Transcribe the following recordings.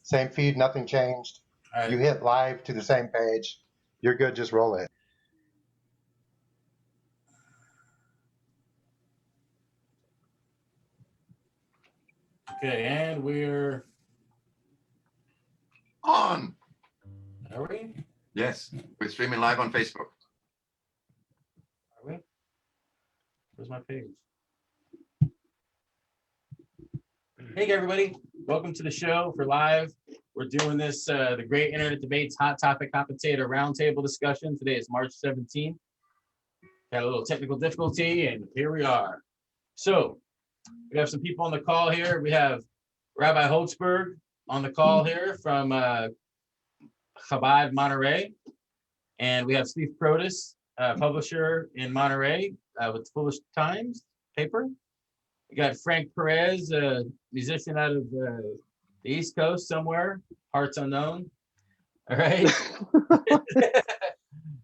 Same feed, nothing changed. All right. You hit live to the same page. You're good. Just roll it. Okay, and we're on. Are we? Yes, we're streaming live on Facebook. Are we? Where's my page? Hey everybody, welcome to the show for live. We're doing this, the Great Internet Debates Hot Topic Commentator Roundtable discussion. Today is March 17th. Had a little technical difficulty, and here we are. So, we have some people on the call here. We have Rabbi Holtzberg on the call here from Chabad Monterey. And we have Steve Protus, publisher in Monterey with Foolish Times paper. We got Frank Perez, a musician out of the East Coast somewhere, parts unknown. All right.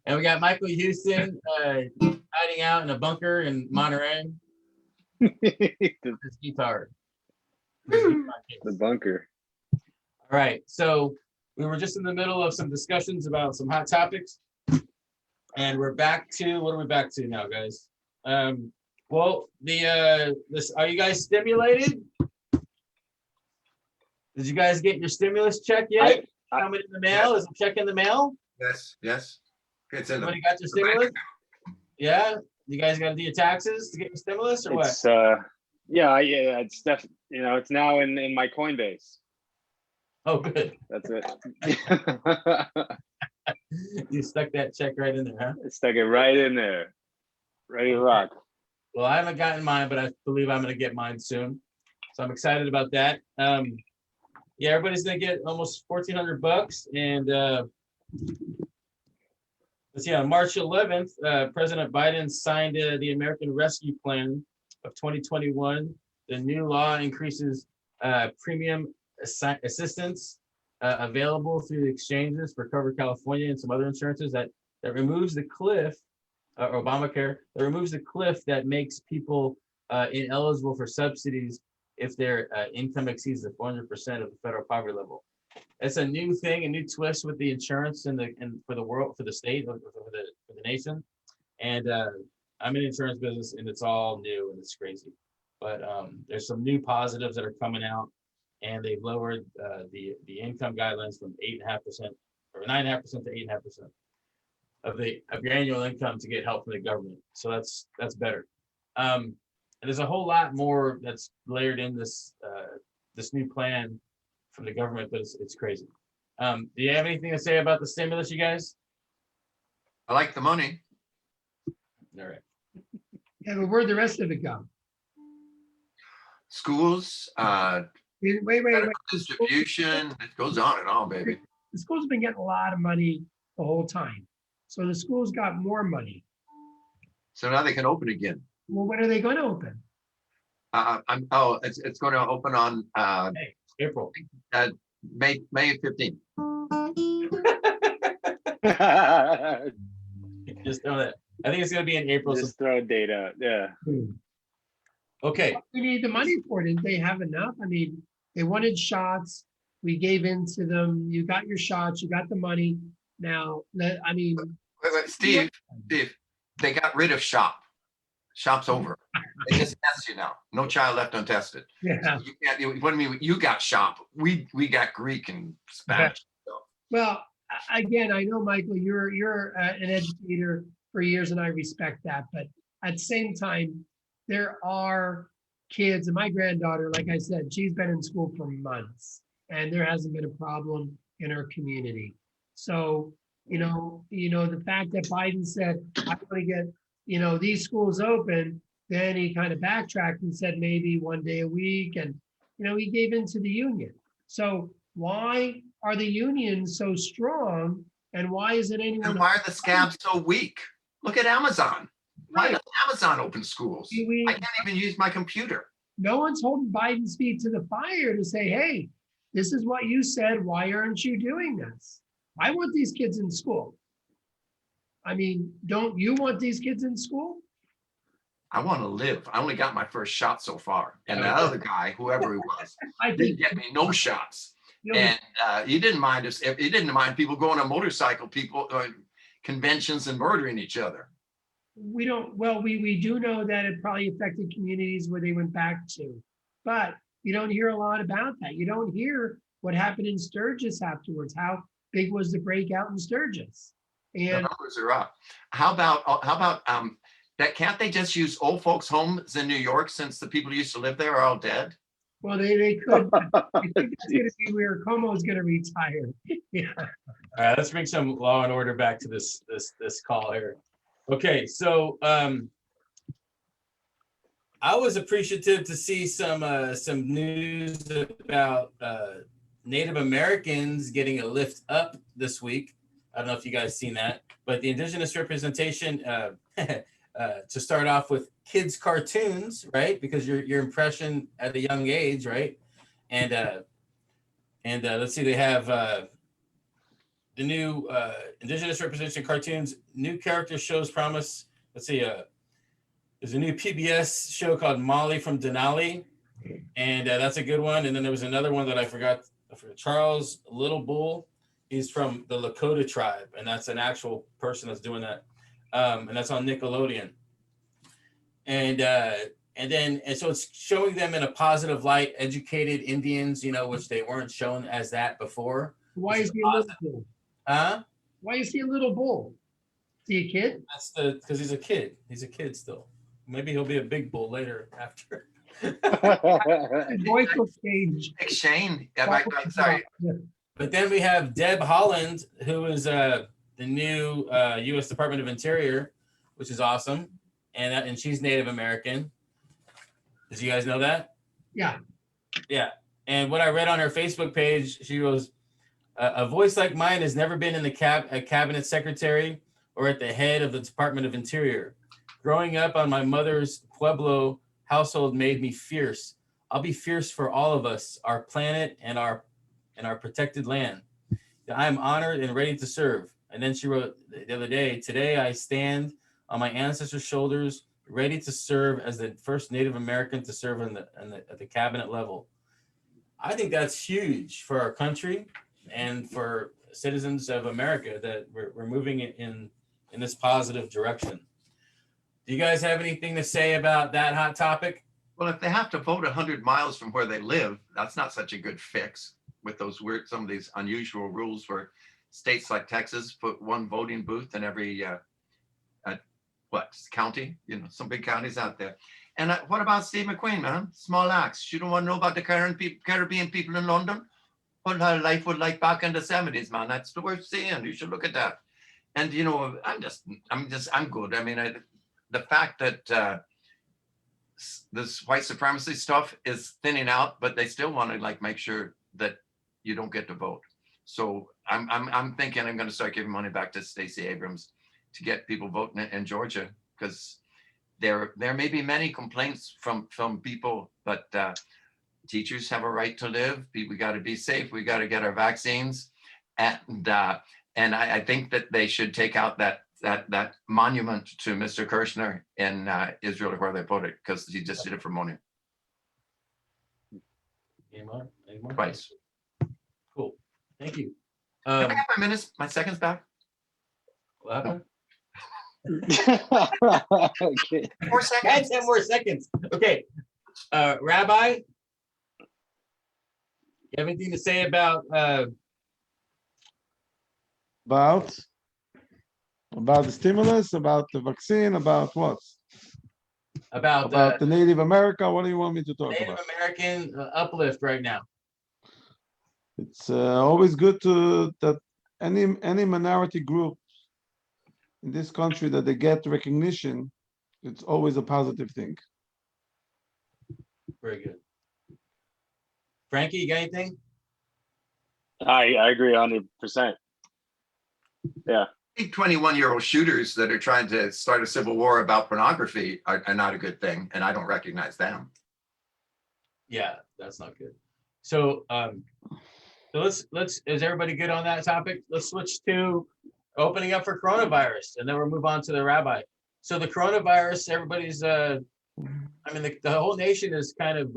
And we got Michael Houston hiding out in a bunker in Monterey. His guitar. The bunker. All right. So we were just in the middle of some discussions about some hot topics. And we're back to, what are we back to now, guys? Well, are you guys stimulated? Did you guys get your stimulus check yet? Coming in the mail? Is a check in the mail? Yes. It's in Somebody got your stimulus? Yeah? You guys got to do your taxes to get your stimulus or what? Yeah, it's definitely, it's now in my Coinbase. Oh, good. That's it. You stuck that check right in there, huh? I stuck it right in there. Ready to rock. Well, I haven't gotten mine, but I believe I'm going to get mine soon. So I'm excited about that. Yeah, everybody's going to get almost $1,400. And let's see, on March 11th, President Biden signed the American Rescue Plan of 2021. The new law increases premium assistance available through the exchanges for Cover California and some other insurances that removes the cliff, Obamacare, that removes the cliff that makes people ineligible for subsidies if their income exceeds the 400% of the federal poverty level. It's a new thing, a new twist with the insurance and for the world, for the state, for the nation. And I'm in the insurance business, and it's all new and it's crazy. But there's some new positives that are coming out, and they've lowered the income guidelines from 8.5% or 9.5% to 8.5% of your annual income to get help from the government. So that's better. And there's a whole lot more that's layered in this new plan from the government, but it's crazy. Do you have anything to say about the stimulus, you guys? I like the money. All right. Yeah, but where'd the rest of it go? Schools, Wait. distribution, it goes on and on, baby. The schools have been getting a lot of money the whole time. So the schools got more money. So now they can open again. Well, when are they going to open? It's going to open on April. May 15th. Just throw that. I think it's going to be in April. Just throw a date out. Yeah. Okay. We need the money for it. Didn't they have enough? I mean, they wanted shots. We gave in to them. You got your shots. You got the money. Now, Wait, Steve, they got rid of SHOP. SHOP's over. They just test you now. No child left untested. Yeah. So you can't. What do you mean? You got SHOP. We got Greek and Spanish. So. Well, again, I know, Michael, you're an educator for years, and I respect that. But at the same time, there are kids, and my granddaughter, like I said, she's been in school for months, and there hasn't been a problem in her community. So, the fact that Biden said, I want to get, these schools open, then he kind of backtracked and said maybe one day a week, and, he gave in to the union. So why are the unions so strong, and why isn't anyone? And why are the scabs so weak? Look at Amazon. Why does Amazon open schools? I can't even use my computer. No one's holding Biden's feet to the fire to say, hey, this is what you said. Why aren't you doing this? I want these kids in school. I mean, don't you want these kids in school? I want to live. I only got my first shot so far. And that other guy, whoever he was, didn't get me no shots. You know, And he didn't mind us. He didn't mind people going on motorcycle, people conventions and murdering each other. we don't, well, we do know that it probably affected communities where they went back to, but you don't hear a lot about that. You don't hear what happened in Sturgis afterwards. How big was the breakout in Sturgis? The And numbers are up. How about that? Can't they just use old folks' homes in New York since the people who used to live there are all dead? well, they could. I think that's going to be where Como is going to retire. Yeah. All right, let's bring some law and order back to this call here. Okay, so I was appreciative to see some news about Native Americans getting a lift up this week. I don't know if you guys seen that, but the indigenous representation to start off with kids cartoons, right? Because your impression at a young age, right? And let's see, they have the new indigenous representation cartoons. New character shows promise. Let's see, there's a new PBS show called Molly from Denali, and that's a good one. And then there was another one that I forgot. Charles Little Bull. He's from the Lakota tribe, and that's an actual person that's doing that. And that's on Nickelodeon. And so it's showing them in a positive light, educated Indians, which they weren't shown as that before. Why is he a little bull? Huh? Why is he a little bull? Is he a kid? That's because he's a kid. He's a kid still. Maybe he'll be a big bull later after. His voice will change. Shane, I'm sorry. But then we have Deb Holland, who is the new U.S. Department of Interior, which is awesome, and she's Native American. Did you guys know that? Yeah. Yeah. And what I read on her Facebook page, she goes, "A voice like mine has never been in the cabinet secretary or at the head of the Department of Interior. Growing up on my mother's Pueblo household made me fierce. I'll be fierce for all of us, our planet and our protected land. I am honored and ready to serve." And then she wrote the other day, "Today I stand on my ancestors' shoulders, ready to serve as the first Native American to serve at the cabinet level." I think that's huge for our country and for citizens of America that we're moving in this positive direction. Do you guys have anything to say about that hot topic? Well, if they have to vote 100 miles from where they live, that's not such a good fix with those some of these unusual rules where states like Texas put one voting booth in every county, some big counties out there. And what about Steve McQueen, man? Small axe. You don't want to know about the Caribbean people in London? What life was like back in the 70s, man. That's the worth seeing. You should look at that. And I'm good. I mean, the fact that this white supremacy stuff is thinning out, but they still want to make sure that you don't get to vote. So I'm thinking I'm going to start giving money back to Stacey Abrams to get people voting in Georgia, because there may be many complaints from people, but teachers have a right to live. We got to be safe. We got to get our vaccines, and I think that they should take out that monument to Mr. Kirshner in Israel, where they put it, because he just did it for money. Any more? Twice. Cool. Thank you. Can I have my seconds back? What happened? Okay. 4 seconds. 10 more seconds. Okay. Rabbi, you have anything to say about About the stimulus, about the vaccine, about what? about About the Native America? What do you want me to talk Native about? American uplift right now? It's always good that any minority group in this country that they get recognition. It's always a positive thing. Very good. Frankie, you got anything? I agree 100%. Yeah. 21-year-old shooters that are trying to start a civil war about pornography are not a good thing, and I don't recognize them. Yeah, that's not good. So let's is everybody good on that topic? Let's switch to opening up for coronavirus, and then we'll move on to the rabbi. So the coronavirus, everybody's the whole nation is kind of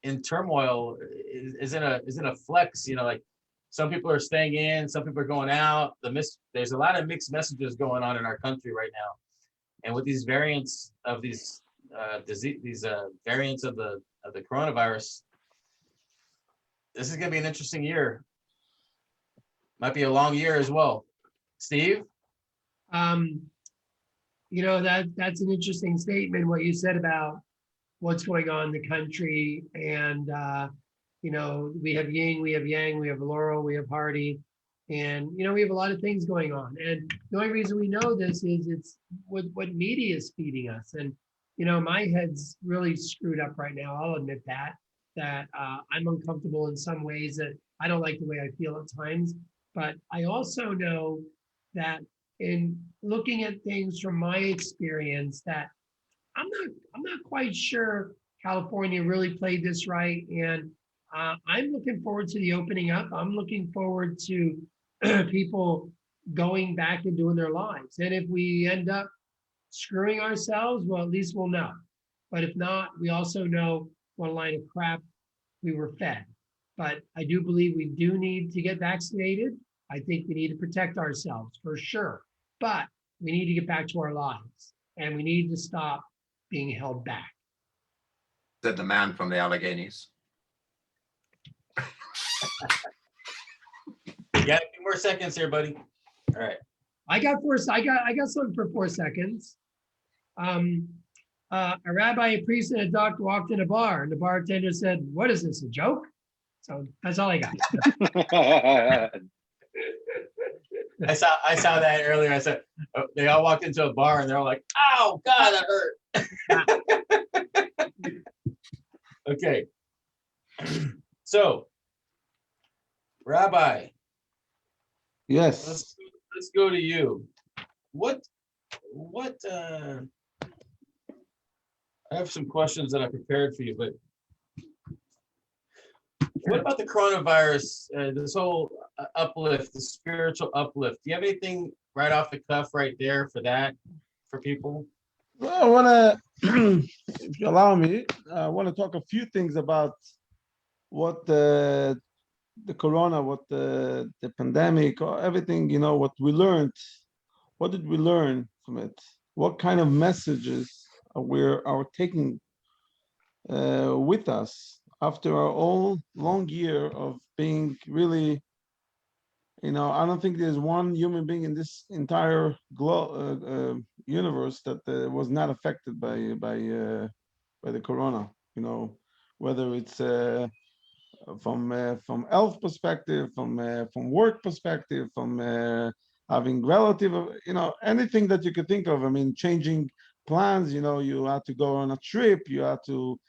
in turmoil, is in a flex. Like some people are staying in, some people are going out. There's a lot of mixed messages going on in our country right now, and with these variants of these variants of the coronavirus, this is going to be an interesting year. Might be a long year as well. Steve? That's an interesting statement, what you said about what's going on in the country. And, we have yin, we have yang, we have Laurel, we have Hardy. And, we have a lot of things going on. And the only reason we know this is it's what media is feeding us. And, my head's really screwed up right now. I'll admit that I'm uncomfortable in some ways, that I don't like the way I feel at times. But I also know that in looking at things from my experience, that I'm not quite sure California really played this right. And I'm looking forward to the opening up. I'm looking forward to people going back and doing their lives. And if we end up screwing ourselves, well, at least we'll know. But if not, we also know what line of crap we were fed. But I do believe we do need to get vaccinated. I think we need to protect ourselves for sure. But we need to get back to our lives, and we need to stop being held back. Said the man from the Alleghenies. You got a few more seconds here, buddy. All right. I got something for 4 seconds. A rabbi, a priest, and a doctor walked in a bar, and the bartender said, "What is this, a joke?" So that's all I got. I saw that earlier. I said they all walked into a bar and they're all like, "Oh God, that hurt." Okay. So, Rabbi, Yes. let's go to you. What I have some questions that I prepared for you, but what about the coronavirus, this whole uplift, the spiritual uplift? Do you have anything right off the cuff right there for that, for people? Well, I want to, if you allow me, I want to talk a few things about what the corona, what the pandemic, or everything, what we learned. What did we learn from it? What kind of messages are taking with us after our whole long year of being really, I don't think there's one human being in this entire universe that was not affected by the corona. Whether it's from health perspective, from work perspective, from having relative, anything that you could think of. I mean, changing plans. You had to go on a trip. You had to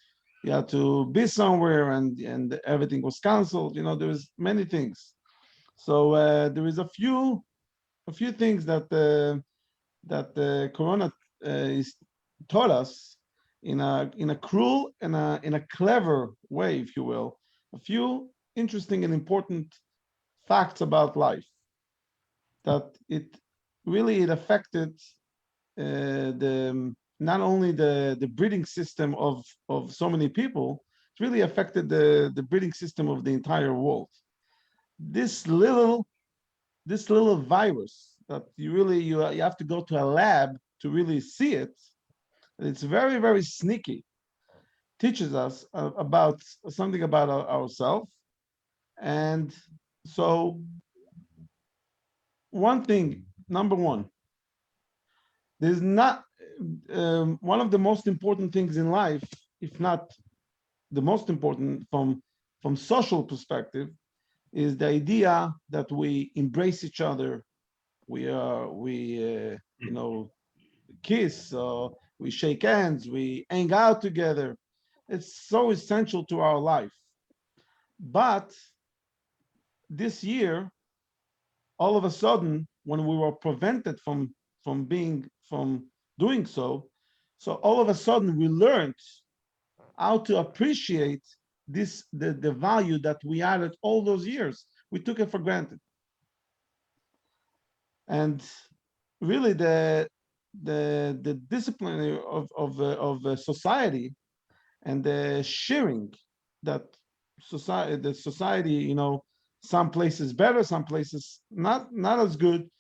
be somewhere, and everything was canceled. There was many things. So there is a few things that the corona is taught us in a cruel and in a clever way, if you will. A few interesting and important facts about life, that it affected not only the breeding system of so many people, it really affected the breeding system of the entire world. This little virus that you have to go to a lab to really see it. It's very, very sneaky. Teaches us about something about ourselves. And so number one, there's not one of the most important things in life, if not the most important from social perspective, is the idea that we embrace each other. We kiss, we shake hands, we hang out together. It's so essential to our life. But this year, all of a sudden, when we were prevented from doing so all of a sudden we learned how to appreciate the value that we added all those years. We took it for granted. And really the discipline of society and the sharing that society, you know, some places better, some places not as good,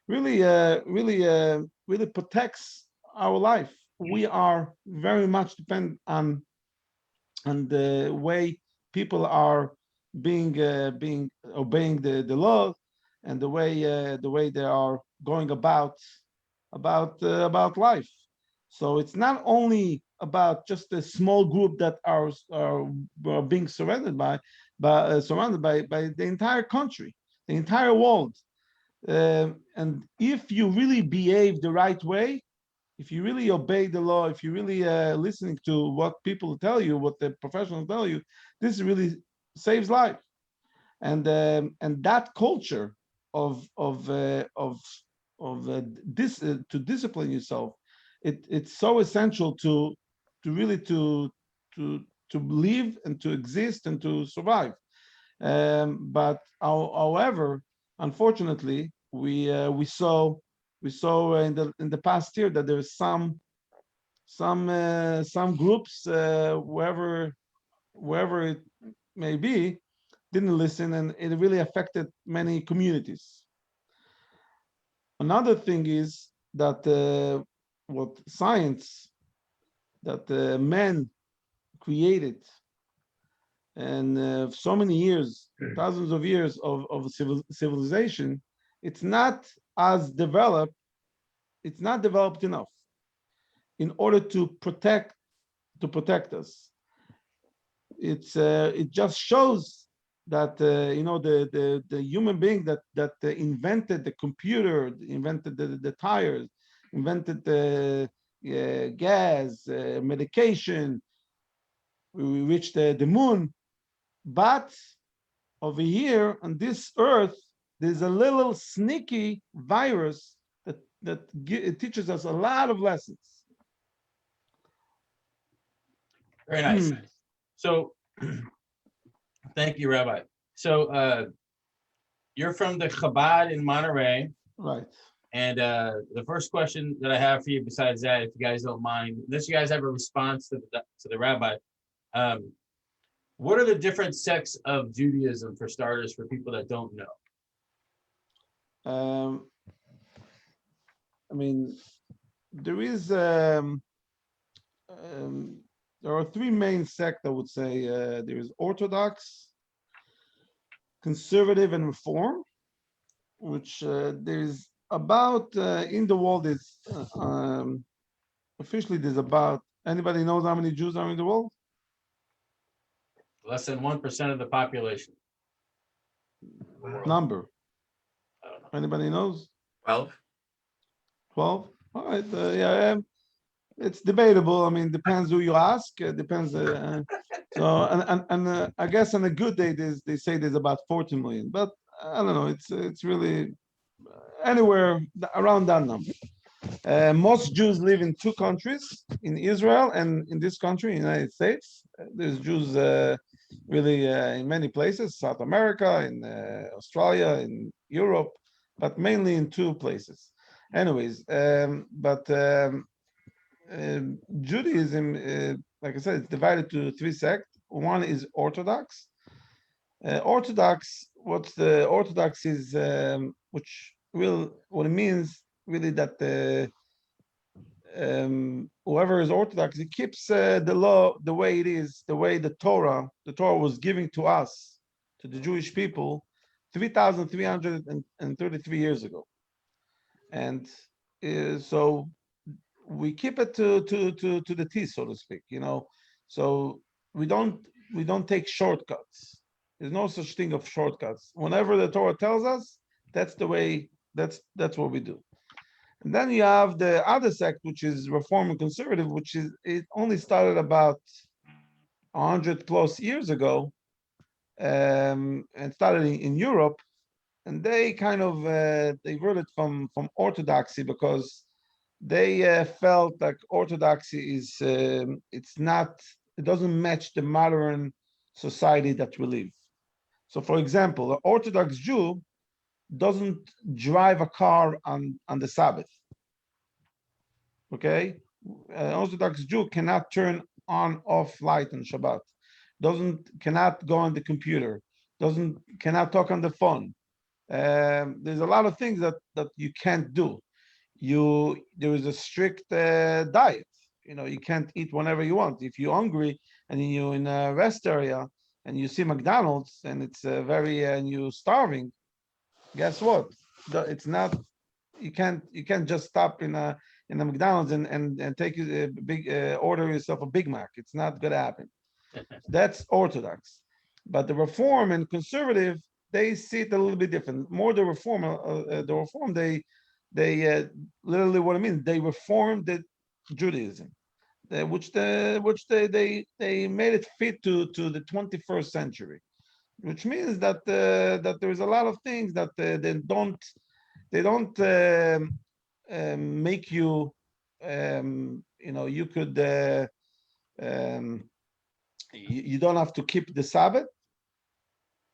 really protects our life. We are very much depend on the way people are being obeying the law, and the way they are going about life. So it's not only about just a small group that are being surrounded by the entire country, the entire world. And if you really behave the right way, if you really obey the law, if you really listening to what people tell you, what the professionals tell you, this really saves life. And that culture of this to discipline yourself, it's so essential to really to live and to exist and to survive. But however, unfortunately, we saw in the past year that there's some groups, wherever it may be, didn't listen, and it really affected many communities. Another thing is that what science that man created, and so many years, thousands of years of civilization, it's not as developed, it's not developed enough in order to protect us. It just shows that you know, the human being that invented the computer, invented the tires, invented the gas, medication, we reached the moon. But over here on this earth, there's a little sneaky virus that it teaches us a lot of lessons. Very nice. So, thank you, Rabbi. So, you're from the Chabad in Monterey, Right. and the first question that I have for you, besides that, if you guys don't mind, unless you guys have a response to the Rabbi, what are the different sects of Judaism, for starters, for people that don't know? I mean, there is there are three main sects, I would say. There is Orthodox, Conservative, and Reform, which there's about in the world is officially there's about, anybody knows how many Jews are in the world? Less than 1% of the population. Number. I don't know. Anybody knows? 12. 12? All right. Yeah, it's debatable. I mean, depends who you ask. Depends. So, I guess on a good day, they say there's about 40 million, but I don't know. It's really anywhere around that number. Most Jews live in two countries, in Israel and in this country, United States. There's Jews really in many places, South America, in Australia, in Europe, but mainly in two places. Anyways, Judaism, like I said, it's divided to three sects. One is Orthodox. Orthodox, what's the Orthodox is, what it means really that whoever is Orthodox, he keeps the law the way it is, the way the Torah was giving to us, to the Jewish people, 3,333 years ago, and so we keep it to the T, so to speak, you know. So we don't take shortcuts. There's no such thing of shortcuts. Whenever the Torah tells us, that's the way. That's what we do. And then you have the other sect, which is Reform and Conservative, which is, it only started about 100 plus years ago, and started in Europe, and they kind of diverted from Orthodoxy because they felt like Orthodoxy is it doesn't match the modern society that we live. So, for example, an Orthodox Jew doesn't drive a car on the Sabbath. Okay, an Orthodox Jew cannot turn on off light on Shabbat. cannot go on the computer, cannot talk on the phone. There's a lot of things that you can't do. There is a strict diet. You can't eat whenever you want. If you're hungry and you're in a rest area and you see McDonald's and it's and you're starving, guess what? It's not. You can't just stop in a McDonald's and take a big order yourself a Big Mac. It's not gonna happen. That's Orthodox, but the Reform and Conservative, they see it a little bit different. More the Reform, they literally what it means. They reformed the Judaism, which they made it fit to the 21st century, which means that that there's a lot of things that they don't make you you could you don't have to keep the Sabbath,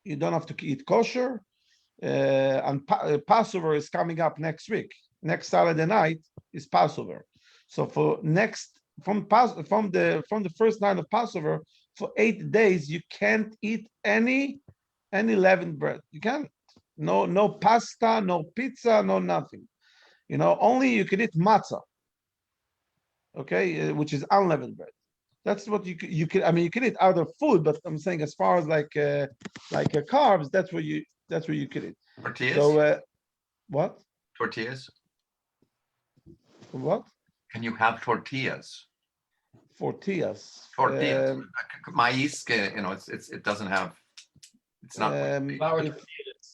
you don't have to eat kosher, and Passover is coming up next week. Next Saturday night is Passover. So from the first night of Passover, for 8 days you can't eat any leavened bread. You can't. No pasta, no pizza, no nothing. Only you can eat matzah. Okay, which is unleavened bread. That's what you can. I mean, you can eat other food, but I'm saying as far as like carbs, that's where you can eat. Tortillas? So what? Tortillas? What? Can you have tortillas? Tortillas. Tortillas. Maíz, it doesn't have. It's not. Flour If,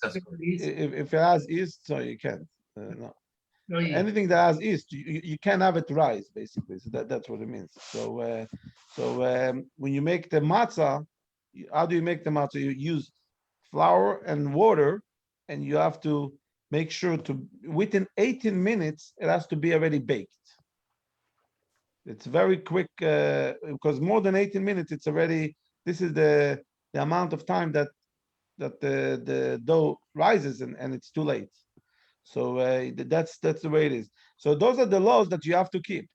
tortillas. if it has yeast, so you can't. No. No, you- Anything that has yeast, you can't have it rise, basically. So that's what it means. So when you make the matzah, how do you make the matzah? You use flour and water, and you have to make sure within 18 minutes it has to be already baked. It's very quick because more than 18 minutes, it's already. This is the amount of time that the dough rises, and it's too late. So that's the way it is. So those are the laws that you have to keep.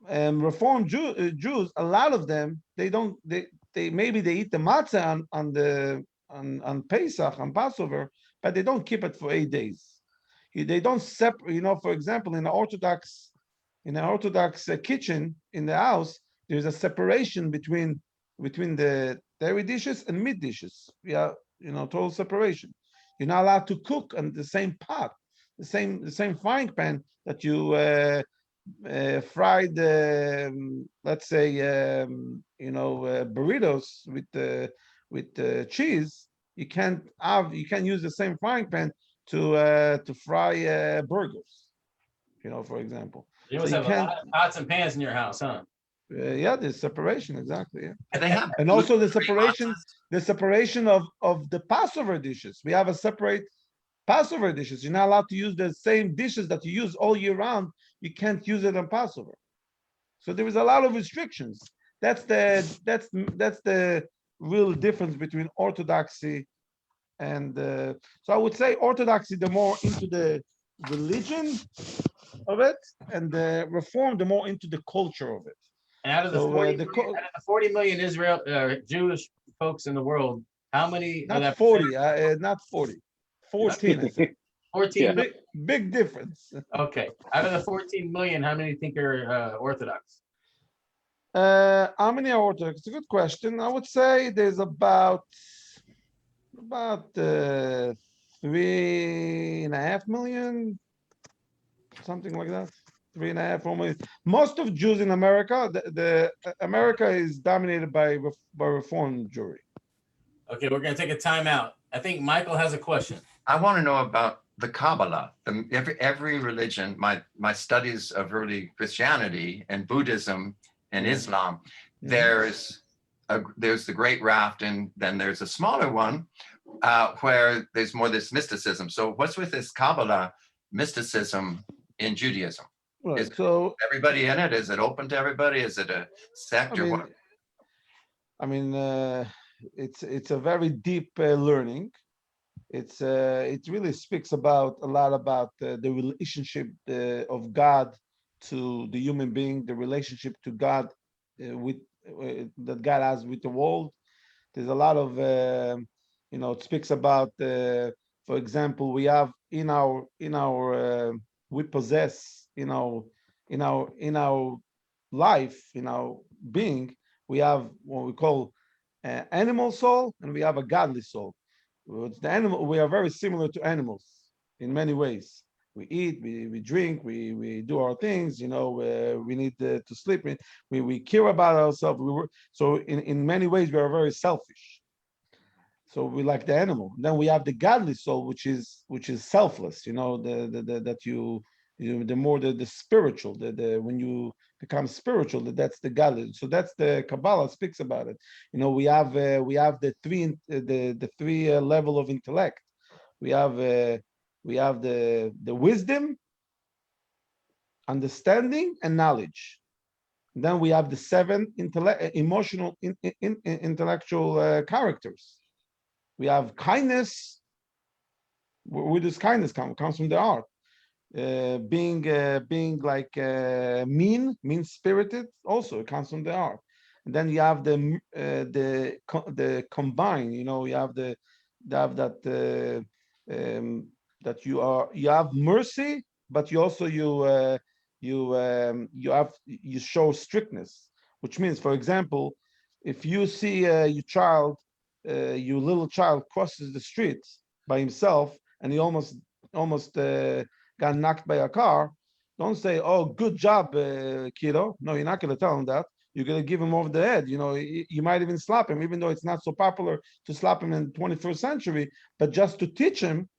Reformed Jews, a lot of them, they don't. They maybe they eat the matzah on Pesach, on Passover, but they don't keep it for 8 days. They don't separate. For example, in the Orthodox kitchen in the house, there's a separation between the dairy dishes and meat dishes. Yeah, total separation. You're not allowed to cook on the same pot, the same frying pan that you fried, let's say, burritos with cheese. You can't use the same frying pan to fry burgers. For example. You must So you have a lot can't- of pots and pans in your house, huh? Yeah, there's separation, exactly. Yeah. And they have. And also the gluten-free separation of the Passover dishes. We have a separate Passover dishes. You're not allowed to use the same dishes that you use all year round. You can't use it on Passover. So there is a lot of restrictions. That's the real difference between Orthodoxy and so I would say Orthodoxy, the more into the religion of it, and the Reform, the more into the culture of it. And out of the So, 40 million Israel Jewish folks in the world, how many of Not that 40, not 40, 14, I think. 14 Yeah. million? Big difference. Okay. Out of the 14 million, how many think are Orthodox? How many are Orthodox? It's a good question. I would say there's about 3.5 million, something like that. 3.5, 4 million. Most of Jews in America, America is dominated by Reformed Jewry. Okay, we're going to take a timeout. I think Michael has a question. I want to know about the Kabbalah. Every religion, my studies of early Christianity and Buddhism and Islam, there's the Great Raft, and then there's a smaller one where there's more this mysticism. So what's with this Kabbalah mysticism in Judaism? Right. Is So everybody in it? Is it open to everybody? Is it a sect or what? It's a very deep learning. It really speaks a lot about the relationship of God to the human being, the relationship to God with that God has with the world. There's a lot of it speaks about, for example, we have in our we possess in our life, in our being, we have what we call animal soul, and we have a godly soul. The animal, we are very similar to animals in many ways. We eat, we drink, we do our things, we need to sleep. We care about ourselves. So in many ways, we are very selfish. So we like the animal. Then we have the godly soul, which is selfless. The more the spiritual, when you become spiritual, that's the godly. So that's the Kabbalah speaks about it. We have the three level of intellect. We have the wisdom, understanding, and knowledge. Then we have the seven emotional intellectual characters. We have kindness. Where does kindness come? It comes from the heart. Being like mean spirited, also it comes from the heart. And then you have the combine. You have that you have mercy, but you also you show strictness, which means, for example, if you see your little child crosses the street by himself and he almost got knocked by a car, don't say, "Oh, good job, kiddo." No, you're not going to tell him that. You're going to give him over the head. You might even slap him, even though it's not so popular to slap him in the 21st century. But just to teach him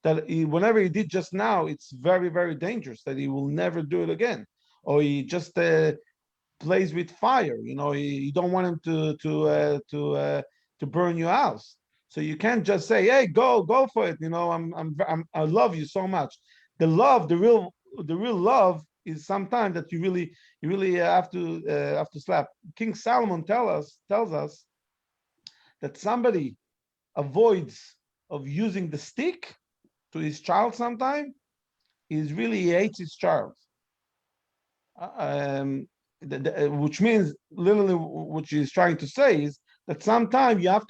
that whenever he did just now, it's very, very dangerous, that he will never do it again. Or he just plays with fire. You don't want him to burn your house. So you can't just say, "Hey, go for it." I love you so much. The real love is sometimes that you really have to slap. King Solomon tells us that somebody avoids of using the stick to his child sometime, he hates his child. Which means literally what she's trying to say is that sometimes you have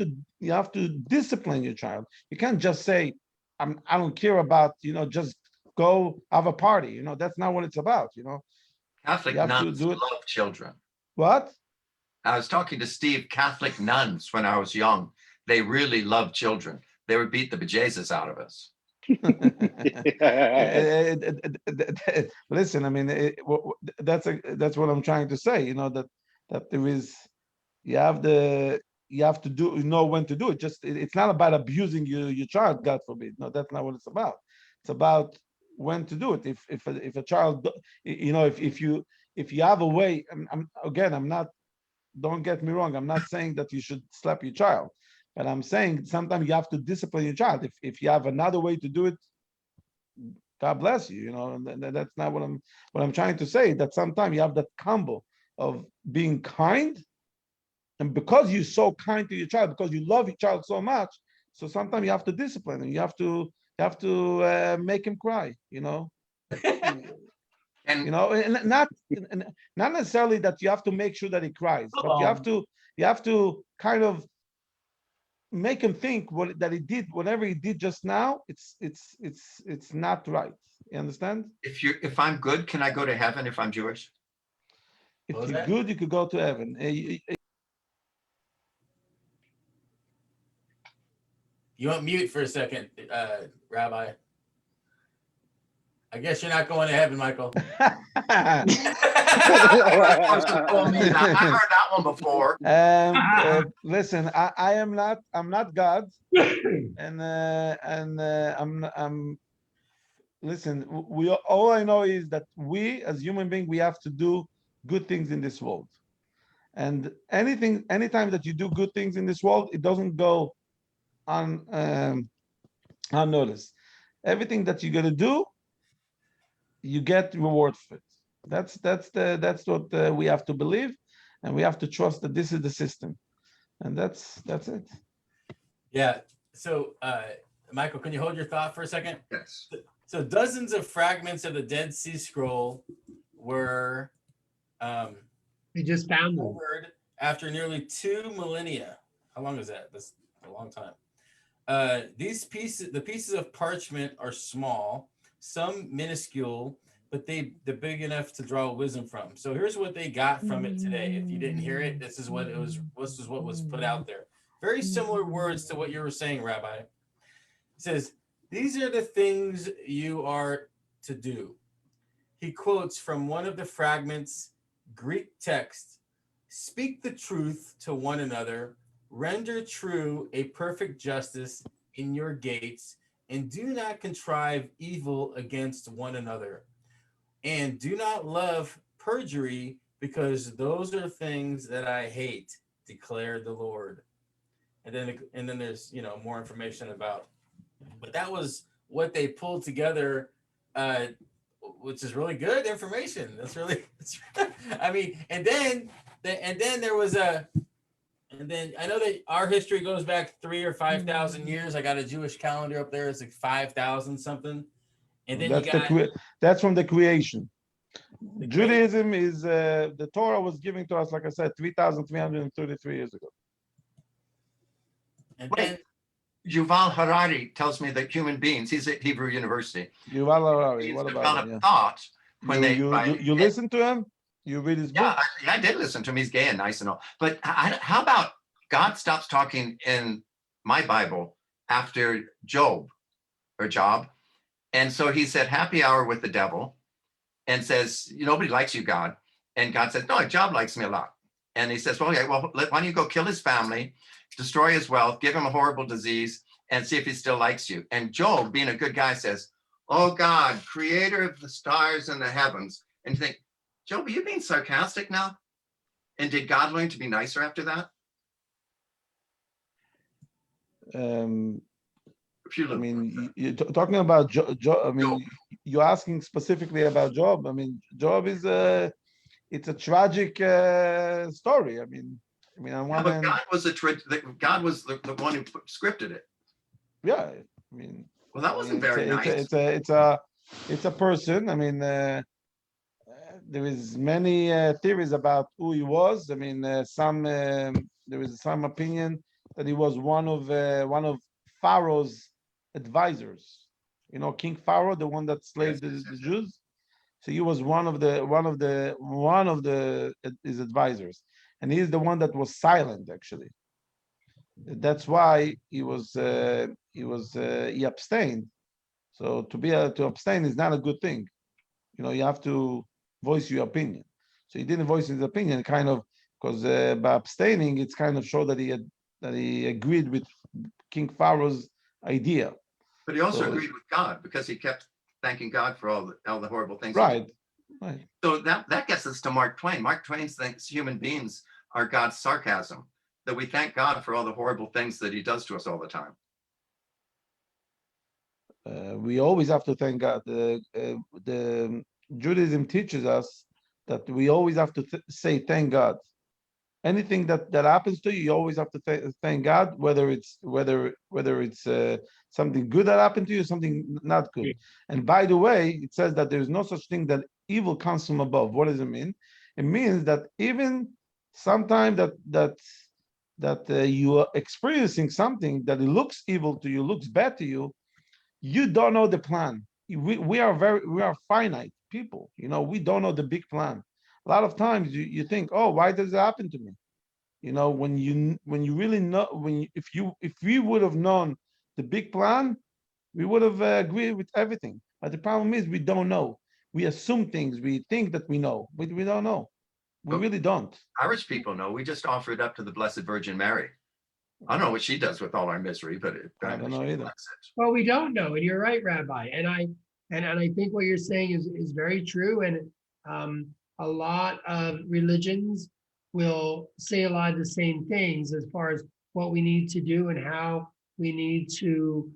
to discipline your child. You can't just say, I don't care about, just go have a party. That's not what it's about. Catholic You have to nuns do it. love children. What? I was talking to Steve. Catholic nuns when I was young, they really love children. They would beat the bejesus out of us. Listen, I mean, that's what I'm trying to say. That there is, you have to know when to do it. Just it's not about abusing your child, God forbid. No, that's not what it's about. It's about when to do it. If a child, if you have a way, I'm not. Don't get me wrong. I'm not saying that you should slap your child, but I'm saying sometimes you have to discipline your child. If you have another way to do it, God bless you. That's not what I'm trying to say. That sometimes you have that combo of being kind, and because you're so kind to your child, because you love your child so much, so sometimes you have to discipline him. You have to make him cry. And And not necessarily that you have to make sure that he cries, but you have to kind of make him think whatever he did just now, it's not right. You understand? if I'm good, can I go to heaven if I'm Jewish? If What was you're that? good, you could go to heaven. You want mute for a second, Rabbi? I guess you're not going to heaven, Michael. I heard that one before. Listen, I'm not God, and I'm. Listen, all I know is that we as human beings, we have to do good things in this world, and anytime that you do good things in this world, it doesn't go unnoticed. Everything that you're gonna do, you get reward for it. That's what we have to believe, and we have to trust that this is the system, and that's it. Yeah. So, Michael, can you hold your thought for a second? Yes. So dozens of fragments of the Dead Sea Scroll were They just found them. discovered after nearly 2 millennia. How long is that? That's a long time. These pieces, the pieces of parchment are small, some minuscule, but they're big enough to draw wisdom from. So here's what they got from it today. If you didn't hear it, this is what it was. This is what was put out there. Very similar words to what you were saying, Rabbi. It says, "These are the things you are to do." He quotes from one of the fragments, Greek text: "Speak the truth to one another, render true a perfect justice in your gates, and do not contrive evil against one another. And do not love perjury, because those are things that I hate, declared the Lord." And then there's more information about, but that was what they pulled together, which is really good information. That's really, I mean, and then there was and then I know that our history goes back 3,000 or 5,000 years. I got a Jewish calendar up there. It's like 5,000 something. And then that's from the creation. Judaism is the Torah was given to us, like I said, 3,333 years ago. And Wait, then Yuval Harari tells me that human beings, he's at Hebrew University, Yuval Harari, he's what about developed him? Yeah. thought when You listen to him? You read his book? Yeah, I did listen to him. He's gay and nice and all. But how about God stops talking in my Bible after Job? And so he said, happy hour with the devil, and says, nobody likes you, God. And God says, no, Job likes me a lot. And he says, well, okay, well, why don't you go kill his family, destroy his wealth, give him a horrible disease, and see if he still likes you. And Job, being a good guy, says, oh God, creator of the stars and the heavens. And you think, Job, are you being sarcastic now? And did God learn to be nicer after that? I mean, you're talking about Job. I mean, you're asking specifically about Job. I mean, Job is it's a tragic story. I mean, on one hand, God was the one who scripted it. Yeah, I mean, well, that wasn't very nice. It's a person. I mean, there is many theories about who he was. I mean, there is some opinion that he was one of Pharaoh's advisors. King Pharaoh, the one that slaved the Jews. So he was one of his advisors, and he's the one that was silent actually. That's why he abstained. So to abstain is not a good thing. You have to voice your opinion. So he didn't voice his opinion, kind of, because by abstaining, it's kind of show that he agreed with King Pharaoh's idea. But he also agreed with God, because he kept thanking God for all the horrible things. Right. So that gets us to Mark Twain. Mark Twain thinks human beings are God's sarcasm, that we thank God for all the horrible things that he does to us all the time. We always have to thank God. The Judaism teaches us that we always have to say thank God. Anything that happens to you, you always have to thank God, whether it's something good that happened to you, something not good. And by the way, it says that there's no such thing that evil comes from above. What does it mean? It means that even sometime that you are experiencing something that it looks evil to you, looks bad to you, you don't know the plan. We are finite people. We don't know the big plan. A lot of times you think, oh, why does it happen to me? When you really know, if we would have known the big plan, we would have agreed with everything. But the problem is we don't know. We assume things. We think that we know, but we don't know. We really don't. Irish people know. We just offer it up to the Blessed Virgin Mary. I don't know what she does with all our misery, but I don't know either. Well, we don't know, and you're right, Rabbi. And I think what you're saying is very true. And a lot of religions will say a lot of the same things as far as what we need to do and how we need to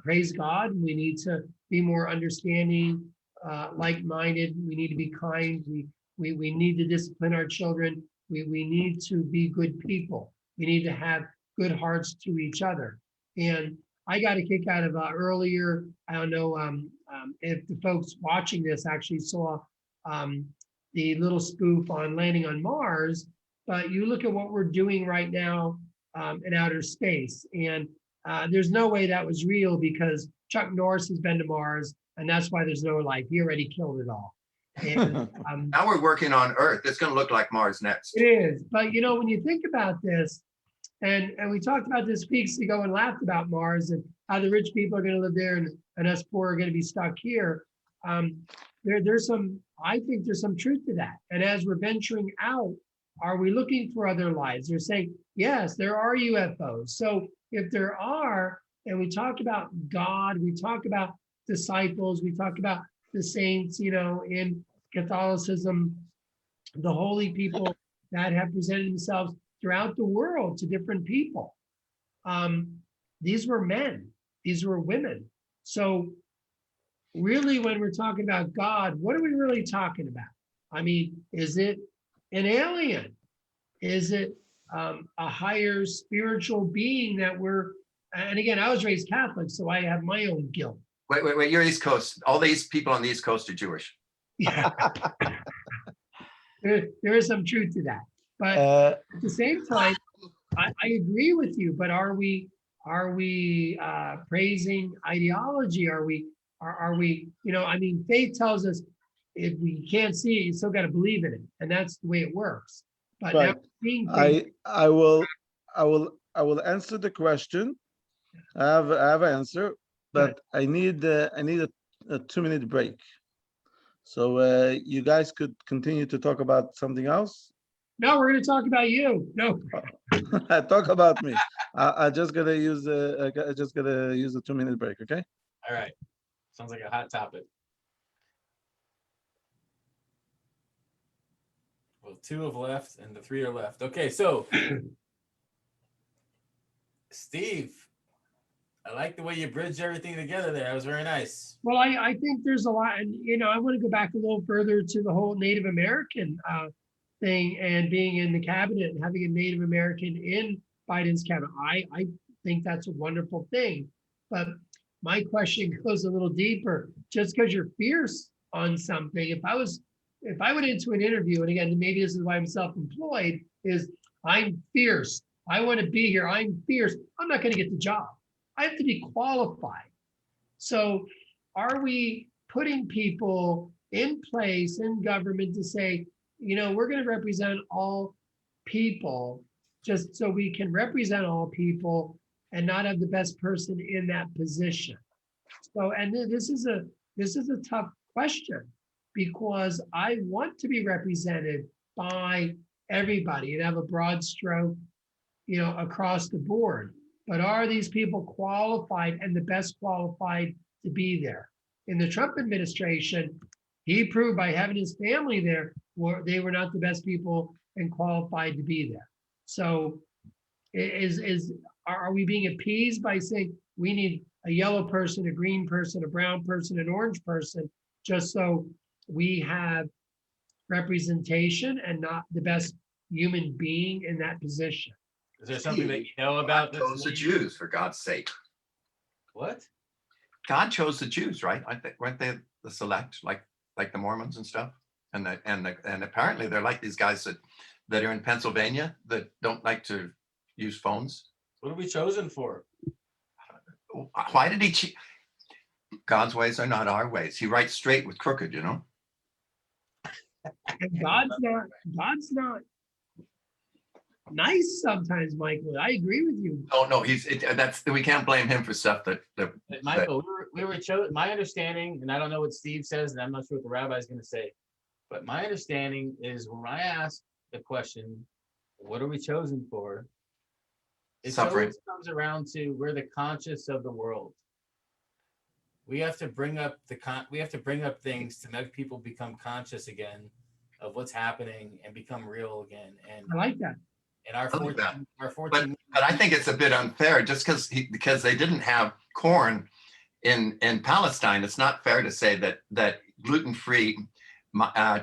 praise God. We need to be more understanding, like-minded. We need to be kind. We need to discipline our children. We need to be good people. We need to have good hearts to each other. And I got a kick out of earlier, I don't know if the folks watching this actually saw the little spoof on landing on Mars, but you look at what we're doing right now in outer space, and there's no way that was real because Chuck Norris has been to Mars, and that's why there's no life. He already killed it all. And Now we're working on Earth. It's going to look like Mars next. it is, but you know, when you think about this, and we talked about this weeks ago and laughed about Mars and how the rich people are going to live there and us poor are going to be stuck here. There's some, I think there's some truth to that. And as we're venturing out, are we looking for other lives? They're saying, yes, there are UFOs. So if there are, and we talk about God, we talk about disciples, we talk about the saints, you know, in Catholicism, the holy people that have presented themselves throughout the world to different people. These were men, these were women. So really, when we're talking about God, what are we really talking about? I mean, is it an alien? Is it a higher spiritual being that we're, and again, I was raised Catholic, so I have my own guilt. Wait, you're East Coast. All these people on the East Coast are Jewish. Yeah. There is some truth to that. But at the same time, I agree with you, but are we praising ideology? Are we, you know, I mean, faith tells us if we can't see it, you still got to believe in it. And that's the way it works. But Right. now seeing things, I will answer the question. I have an answer, but I need a 2-minute break. So you guys could continue to talk about something else. no, we're going to talk about you. No, Talk about me. I just gotta use a 2-minute break. Okay. All right. Sounds like a hot topic. Well, 2 have left and the 3 are left. Okay, so Steve, I like the way you bridged everything together there. That was very nice. well, I think there's a lot, and you know, I want to go back a little further to the whole Native American thing and being in the cabinet and having a Native American in Biden's cabinet. I think that's a wonderful thing. But my question goes a little deeper. Just because you're fierce on something, if I went into an interview, and again, maybe this is why I'm self-employed, is I'm fierce. I want to be here. I'm fierce. I'm not going to get the job. I have to be qualified. So are we putting people in place in government to say, you know, we're going to represent all people just so we can represent all people and not have the best person in that position? So, and this is a tough question because I want to be represented by everybody and have a broad stroke, you know, across the board. But are these people qualified and the best qualified to be there? In the Trump administration, he proved by having his family there, they were not the best people and qualified to be there. So are we being appeased by saying we need a yellow person, a green person, a brown person, an orange person, just so we have representation and not the best human being in that position? Is there something that you know about God chose the this? Jews, for God's sake. What? God chose the Jews, right? Weren't they the select, like the Mormons and stuff? And apparently they're like these guys that are in Pennsylvania that don't like to use phones. What are we chosen for? Why did he? God's ways are not our ways. He writes straight with crooked, you know. And God's not nice sometimes, Michael. I agree with you. Oh no, we can't blame him for stuff that Michael, we were chosen. My understanding, and I don't know what Steve says, and I'm not sure what the rabbi is going to say, but my understanding is when I ask the question, "What are we chosen for?" It Suffering. always comes around to we're the conscious of the world. We have to bring up things to make people become conscious again of what's happening and become real again. And I like that. and our I like that. 14 But I think it's a bit unfair just because they didn't have corn in Palestine. It's not fair to say that gluten-free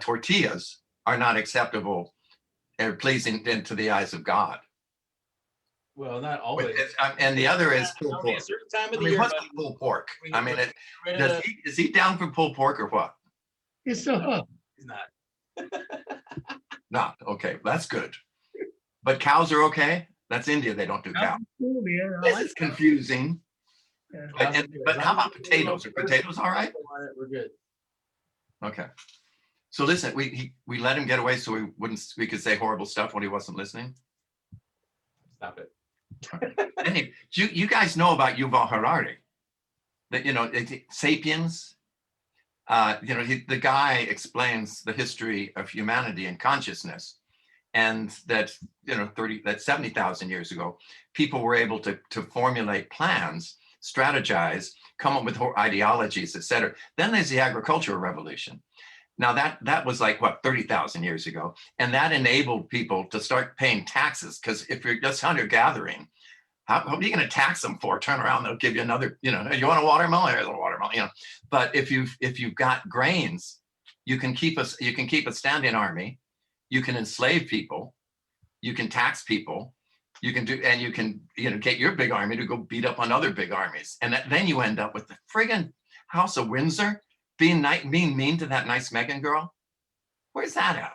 tortillas are not acceptable or pleasing to the eyes of God. well, not always. And the other is pulled Only pork. a certain time of I the mean, year. what's buddy. pulled pork? I mean, Rid of is he down for pulled pork or what? It's so He's not. Not okay. That's good. But cows are okay. That's India. They don't do cows. Cool, man. I This like is confusing. that. But how about potatoes? Are potatoes all right? We're good. Okay. So listen, we let him get away so we could say horrible stuff when he wasn't listening. Stop it. Anyway, you guys know about Yuval Harari, that Sapiens. The guy explains the history of humanity and consciousness, and that 70,000 years ago, people were able to formulate plans, strategize, come up with ideologies, etc. Then there's the agricultural revolution. Now that was like what 30,000 years ago, and that enabled people to start paying taxes, because if you're just hunter gathering, how are you going to tax them for? Turn around, they'll give you another, you want a watermelon? Here's a watermelon, But if you've got grains, you can keep a standing army, you can enslave people, you can tax people, you can get your big army to go beat up on other big armies, and then you end up with the friggin' House of Windsor being mean to that nice Meghan girl. Where's that at?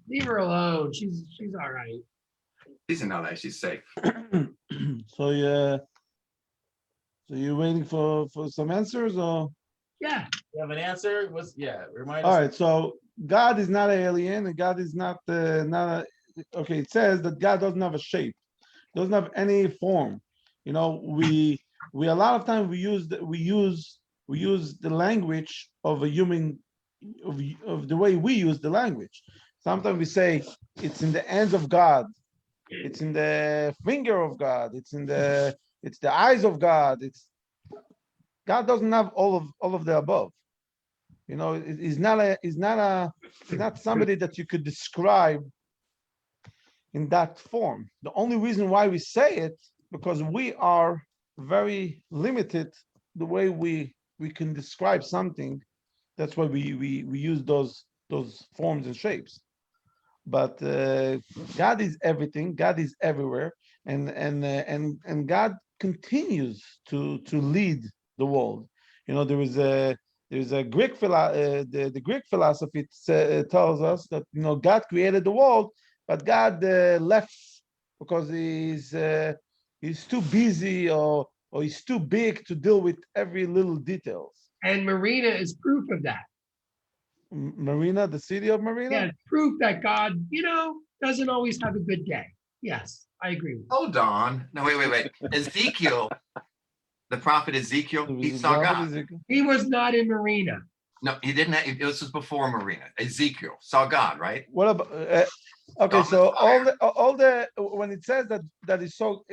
Leave her alone. She's all right. She's in LA. She's safe. So yeah, so you're waiting for some answers, or? Yeah. You have an answer? Remind All us. right, so God is not an alien, and God is not okay. It says that God doesn't have a shape, doesn't have any form. We a lot of times we use the language of a human, of the way we use the language. Sometimes we say it's in the hands of God, it's in the finger of God, it's the eyes of God. God doesn't have all of the above. He's not somebody that you could describe in that form. The only reason why we say it, because we are very limited the way we can describe something. That's why we use those forms and shapes. But God is everything. God is everywhere, and God continues to lead the world. There's a Greek the Greek philosophy tells us that God created the world, but God left because he's too busy or he's too big to deal with every little details. And Marina is proof of that. Marina, the city of Marina? Yeah, it's proof that God, doesn't always have a good day. Yes, I agree with you. Hold on. No, wait. Ezekiel, the prophet Ezekiel, he saw God. He was not in Marina. No, he didn't. This was before Marina. Ezekiel saw God, right? What about? Okay, so all the when it says that is so,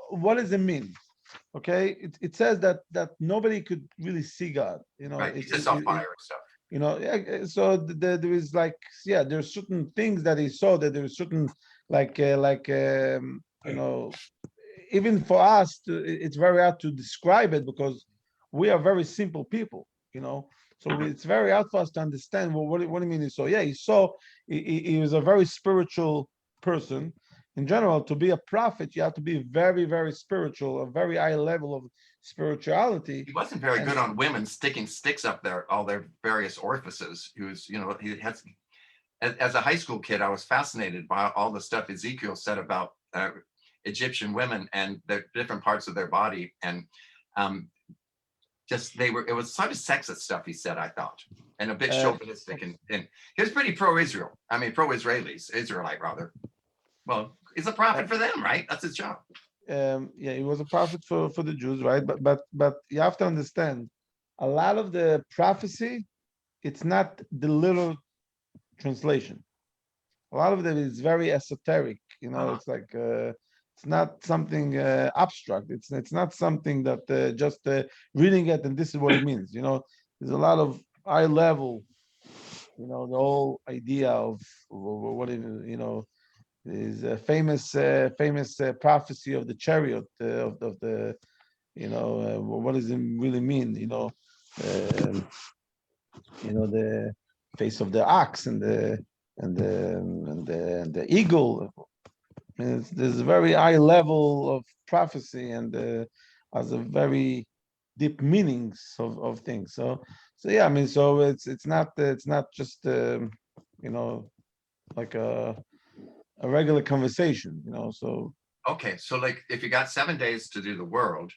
what does it mean? Okay, it says that nobody could really see God. Right. He just saw fire and stuff. So there is there's certain things that he saw, that there's certain even for us it's very hard to describe it, because we are very simple people, so it's very hard for us to understand what do you mean he saw. He was a very spiritual person. In general, to be a prophet, you have to be very, very spiritual, a very high level of spirituality. He wasn't very good on women sticking sticks up all their various orifices. He was, he has. As a high school kid, I was fascinated by all the stuff Ezekiel said about Egyptian women and the different parts of their body, and it was sort of sexist stuff he said, I thought, and a bit chauvinistic, and he was pretty pro-Israel. I mean, pro-Israelis, Israelite rather. Well, he's a prophet for them, right? That's his job. He was a prophet for the Jews, right? But you have to understand, a lot of the prophecy, it's not the literal translation. A lot of it is very esoteric. It's like it's not something abstract. It's not something that just reading it and this is what it means. There's a lot of high level. The whole idea of what is a famous prophecy of the chariot of the what does it really mean? The face of the ox and the eagle. There's a very high level of prophecy and has a very deep meanings of things. So it's not just like a regular conversation, so Okay, so like if you got 7 days to do the world,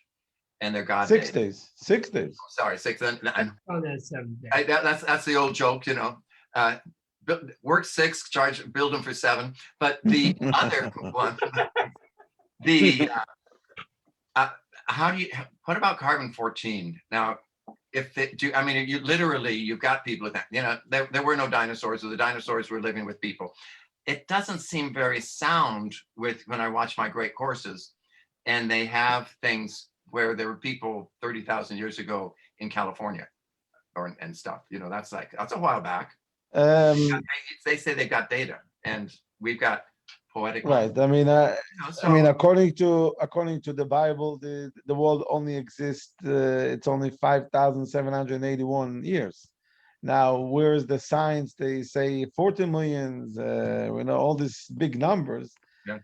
and they're God 6 days. days, 6 days. Sorry, 6. On that 7 day. That's the old joke, work 6, build them for 7. But the other one, the what about carbon 14? Now, if they do, I mean, you've got people with that. There were no dinosaurs, so the dinosaurs were living with people. It doesn't seem very sound when I watch my great courses, and they have things where there were people 30,000 years ago in California and stuff. That's a while back. They say they got data, and we've got poetic. Right. I mean, according to the Bible, the world only exists. It's only 5,781 years. Now, where's the science? They say 40 millions. All these big numbers. Yeah.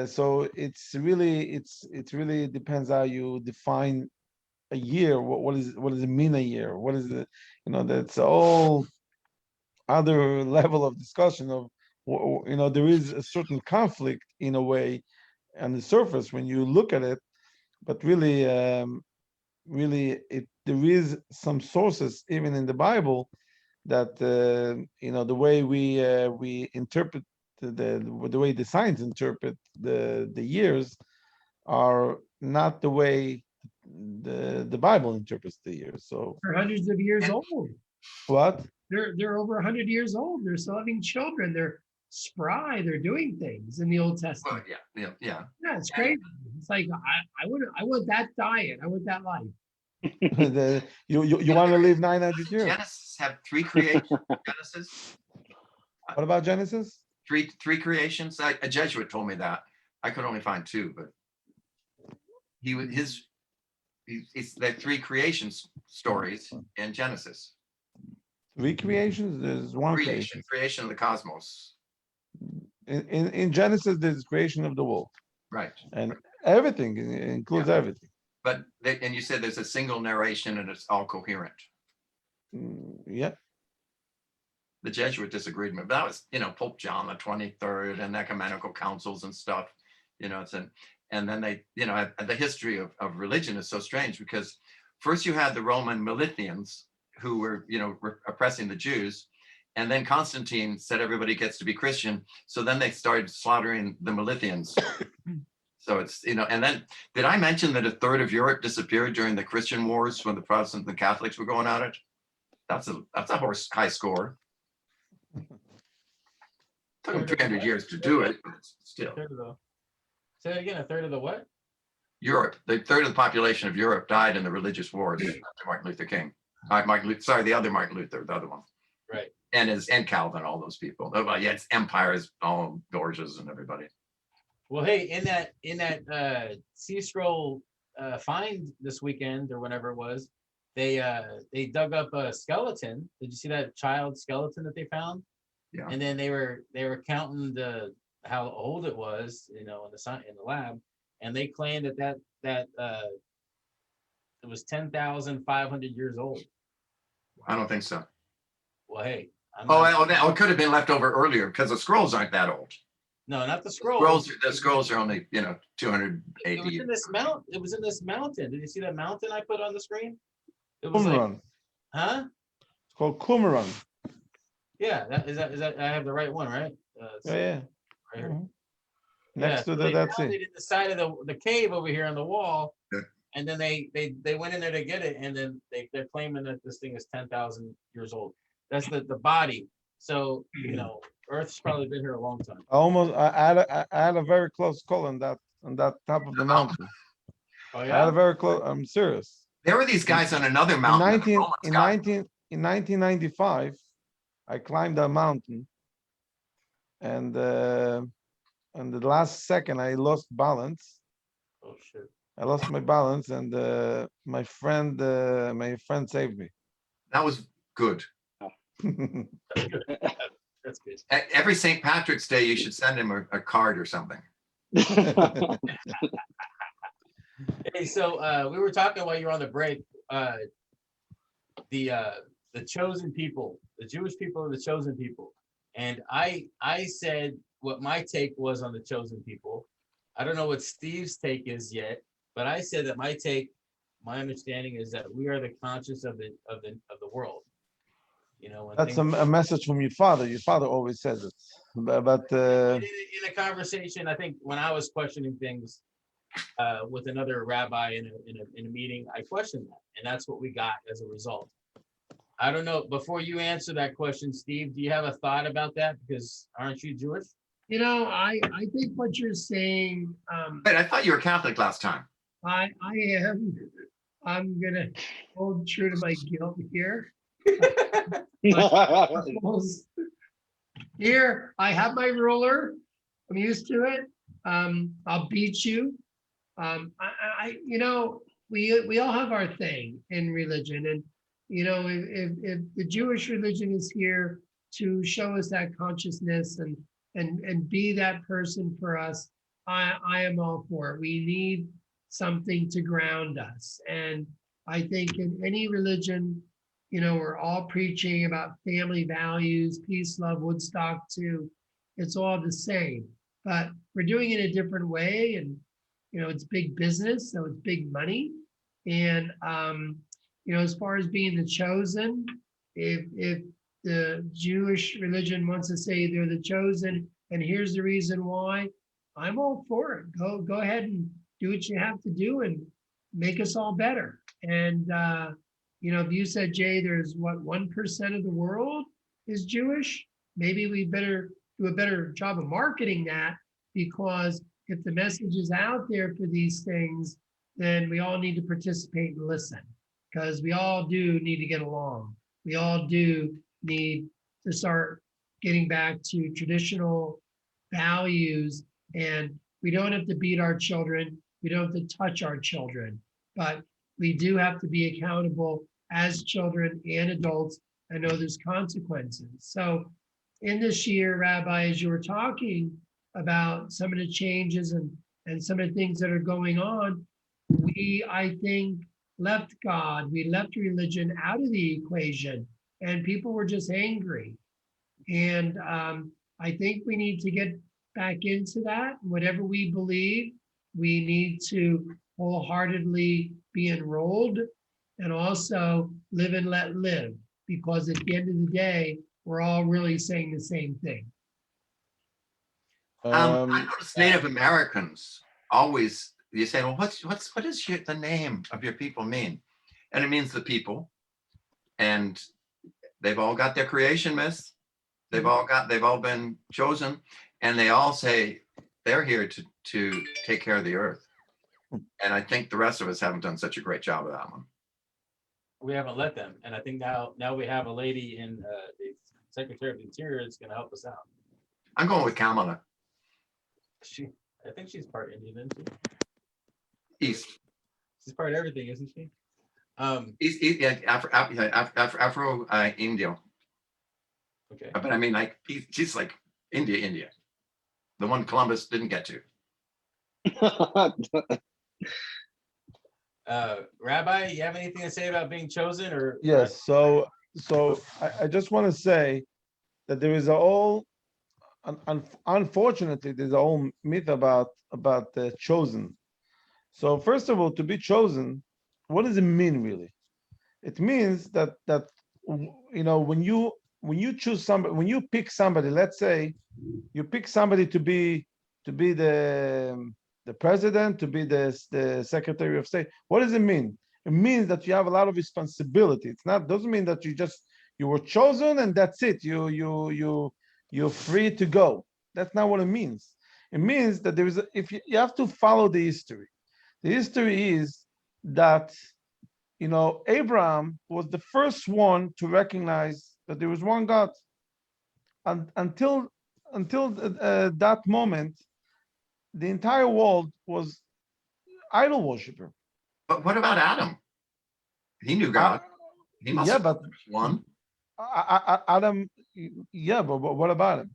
So it really depends how you define a year. What does it mean a year? What is it? That's all other level of discussion of. There is a certain conflict in a way on the surface when you look at it, but really, there is some sources even in the Bible that the way we interpret the way the science interpret the years are not the way the Bible interprets the years. So They're hundreds of years old. what? They're over 100 years old. They're still having children. They're spry. They're doing things in the Old Testament. Well, yeah. Yeah, it's crazy. It's like I want that diet. I want that life. You want to live 900 years? Genesis have 3 creations. Genesis. What about Genesis? Three creations. A Jesuit told me that. I could only find 2, but it's the 3 creations stories in Genesis. 3 creations. There's 1 creation. Creation of the cosmos. In Genesis, there's creation of the world. Right. And everything includes everything. But and you said there's a single narration and it's all coherent. Yeah. The Jesuit disagreed with me. But that was, Pope John the 23rd and ecumenical councils and stuff. And then they, the history of religion is so strange because first you had the Roman Militians who were, oppressing the Jews. And then Constantine said everybody gets to be Christian. So then they started slaughtering the Militians. So it's, and then did I mention that 1/3 of Europe disappeared during the Christian wars when the Protestants and the Catholics were going at it? That's a high score. Took them 300 years to do it, but it's still. Say it again, 1/3 of the what? Europe, the 1/3 of the population of Europe died in the religious wars after Martin Luther King. The other Martin Luther, the other one. Right. And Calvin, all those people. Oh, well, yeah, it's empires, all Borgias and everybody. Well, hey, in that Sea Scroll find this weekend or whenever it was, they dug up a skeleton. Did you see that child skeleton that they found? Yeah. And then they were counting how old it was, in the lab, and they claimed that it was 10,500 years old. I don't think so. Well, hey. It could have been left over earlier because the scrolls aren't that old. No, not the scrolls. The scrolls are only 280. It was in this mountain. It was in this mountain. Did you see that mountain I put on the screen? It was Qumran. Huh? It's called Qumran. Yeah, is that I have the right one, right? Yeah. Right here. Mhm. Next to they that's found it. in the side of the cave over here on the wall. Yeah. And then they went in there to get it, and then they're claiming that this thing is 10,000 years old. That's the body. So Earth's probably been here a long time. I had a very close call on that top of the mountain. Oh I had a very close. I'm serious. There were these guys on another In mountain. 1995, I climbed that mountain, and the last second I lost balance. Oh shit. I lost my balance, and my friend saved me. That was good. That's good. Every St. Patrick's Day, you should send him a card or something. Hey, so we were talking while you were on the break. The chosen people, the Jewish people are the chosen people, And I said what my take was on the chosen people. I don't know what Steve's take is yet, but I said that my understanding is that we are the conscience of the world. You know, when That's things, a message from your father. Your father always says it. But in a conversation, I think when I was questioning things with another rabbi in a meeting, I questioned that, and that's what we got as a result. I don't know. Before you answer that question, Steve, do you have a thought about that? Because aren't you Jewish? You know, I think what you're saying, Wait, I thought you were Catholic last time. I am. I'm gonna hold true to my guilt here. Here, I have my ruler. I'm used to it. I'll beat you. You know, we all have our thing in religion, and you know, if the Jewish religion is here to show us that consciousness and be that person for us, I am all for it. We need something to ground us, and I think in any religion, you know, we're all preaching about family values, peace, love, Woodstock too. It's all the same, but we're doing it a different way, and you know, it's big business, so it's big money, and you know, as far as being the chosen, if the Jewish religion wants to say they're the chosen, and here's the reason why, I'm all for it. Go ahead and do what you have to do and make us all better. And you know, if you said, Jay, there's what 1% of the world is Jewish, maybe we better do a better job of marketing that, because if the message is out there for these things, then we all need to participate and listen, because we all do need to get along. We all do need to start getting back to traditional values, and we don't have to beat our children. We don't have to touch our children, but we do have to be accountable as children and adults. I know there's consequences. So in this year, Rabbi, as you were talking about some of the changes and some of the things that are going on, we, I think, left God, we left religion out of the equation, and people were just angry. And I think we need to get back into that. Whatever we believe, we need to wholeheartedly be enrolled and also live and let live, because at the end of the day, we're all really saying the same thing. I noticed Native Americans always, you say, well, what does the name of your people mean? And it means the people. And they've all got their creation myths. They've all been chosen, and they all say they're here to take care of the earth. And I think the rest of us haven't done such a great job of that one. We haven't let them, and I think now we have a lady in the Secretary of the Interior that's going to help us out. I'm going with Kamala. I think she's part Indian, isn't she? East. She's part of everything, isn't she? East, yeah, Afro Indio. Okay. But I mean, like, she's like India, the one Columbus didn't get to. Rabbi, you have anything to say about being chosen, or? yes, so I just want to say that there is a whole, unfortunately, there's a whole myth about the chosen. So first of all, to be chosen, what does it mean really? It means that you know, when you choose somebody, when you pick somebody, let's say you pick somebody to be the president, to be the Secretary of State. What does it mean? It means that you have a lot of responsibility. Doesn't mean that you were chosen and that's it. You're free to go. That's not what it means. It means that you have to follow the history. The history is that, you know, Abraham was the first one to recognize that there was one God. And until that moment, the entire world was idol worshiper. But what about Adam? He knew God. He must have been the first one. Adam, yeah, but what about him?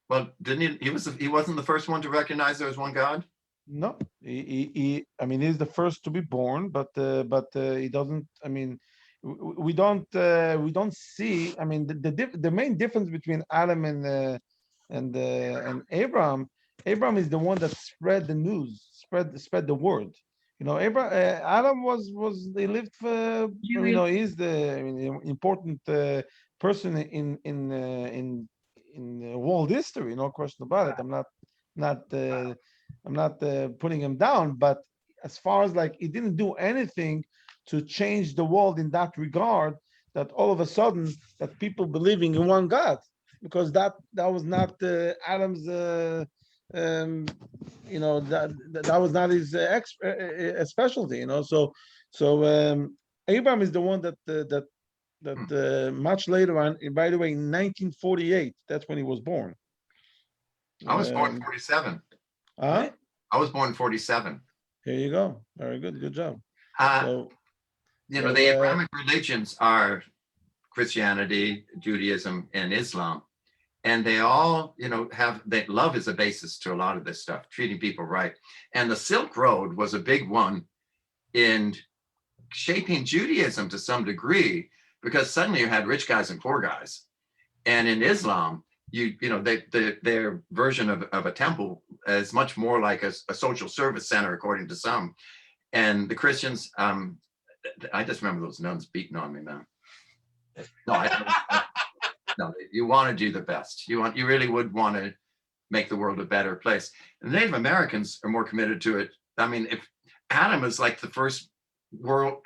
Well, didn't he? He wasn't the first one to recognize there was one God. No, I mean, he's the first to be born, but he doesn't. I mean, we don't see. I mean, the main difference between Adam and Abraham is the one that spread the news, spread the word. You know, Adam was they lived for, you know, he's the, I mean, important person in world history, no question about it. I'm not putting him down, but as far as like, he didn't do anything to change the world in that regard, that all of a sudden that people believing in one God, because that was not Adam's you know, that was not his specialty, you know. So Abraham is the one that much later on, by the way, in 1948, that's when he was born. I was born 47. Huh? I was born 47. Here you go. Very good job. You know, the Abrahamic religions are Christianity, Judaism, and Islam. And they all, you know, that love is a basis to a lot of this stuff, treating people right. And the Silk Road was a big one in shaping Judaism to some degree, because suddenly you had rich guys and poor guys. And in Islam, you know, their version of a temple is much more like a social service center, according to some. And the Christians, I just remember those nuns beating on me, man. No, no, you want to do the best. You really would want to make the world a better place. And Native Americans are more committed to it. I mean, if Adam is like the first world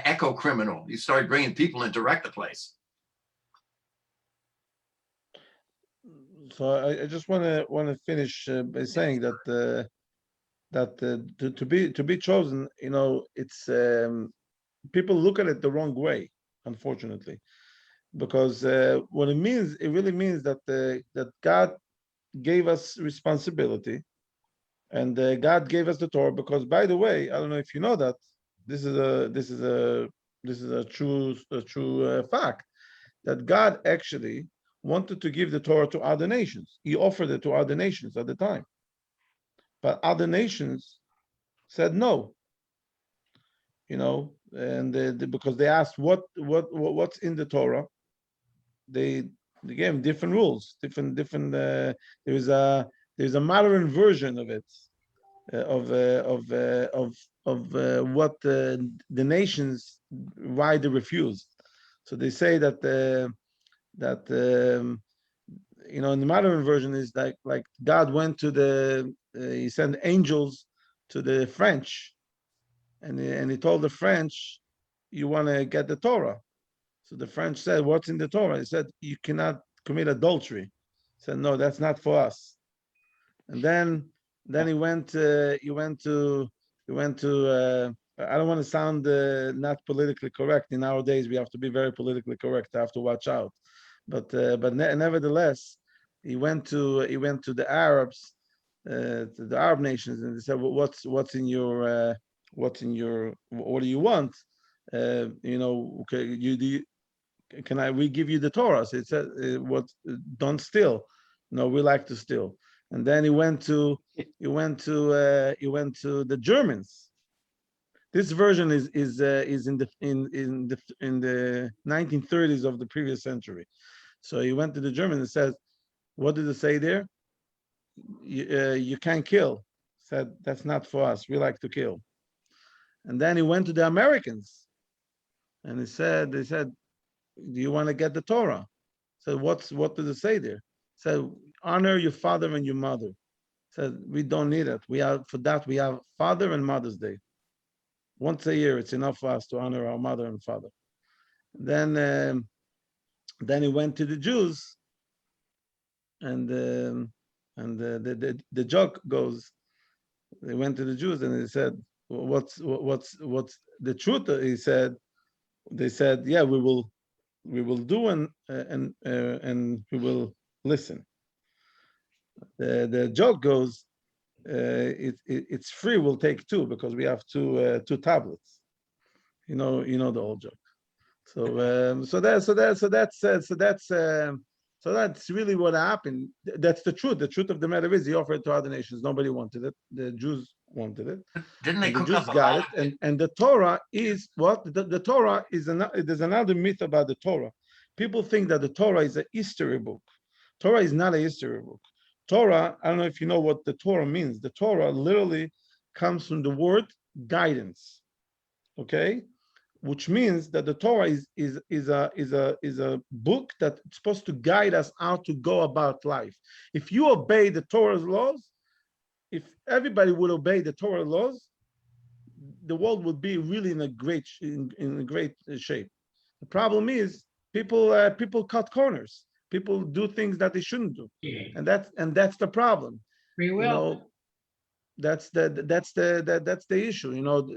eco criminal, you started bringing people in to wreck the place. So I just want to finish by saying that to be chosen, you know, it's people look at it the wrong way, unfortunately, because what it means, it really means that that God gave us responsibility, and God gave us the Torah. Because, by the way, I don't know if you know that this is a true fact, that God actually wanted to give the Torah to other nations. He offered it to other nations at the time, but other nations said no. You know, and because they asked what's in the Torah, they gave them different rules, different. There's a modern version of it, of what the nations, why they refused. So they say that you know, in the modern version is like God went to he sent angels to the French, and he told the French, you want to get the Torah. So the French said, what's in the Torah? He said, you cannot commit adultery. He said, no, that's not for us. And then he went to I don't want to sound not politically correct. In nowadays, we have to be very politically correct. I have to watch out. But nevertheless, he went to the Arabs, to the Arab nations, and they said, well, what do you want? You know, okay, we give you the Torah? So it said, don't steal. No, we like to steal. And then he went to the Germans. This version is in the 1930s of the previous century. So he went to the Germans and said, what did it say there? You can't kill. Said, that's not for us. We like to kill. And then he went to the Americans, and they said, do you want to get the Torah? So what did it say there? Said, honor your father and your mother. Said, we don't need it. We have Father and Mother's Day. Once a year, it's enough for us to honor our mother and father. Then he went to the Jews, and the joke goes, they went to the Jews and they said, what's the truth? He said, they said, yeah, we will do and we will listen. The joke goes, it's free, we'll take two, because we have two tablets. You know the old joke. So that's really what happened. That's the truth. The truth of the matter is, he offered it to other nations. Nobody wanted it. The Jews wanted it. Didn't they And the cook Jews up a got lot it. of it? And the Torah is what? The Torah is there's another myth about the Torah. People think that the Torah is a history book. Torah is not a history book. Torah, I don't know if you know what the Torah means. The Torah literally comes from the word guidance. Okay? Which means that the Torah is a book that's supposed to guide us how to go about life. If you obey the Torah's laws, if everybody would obey the Torah laws, the world would be really in a great shape. The problem is people cut corners. People do things that they shouldn't do, and that's the problem. Free You will. know, that's the issue. You know,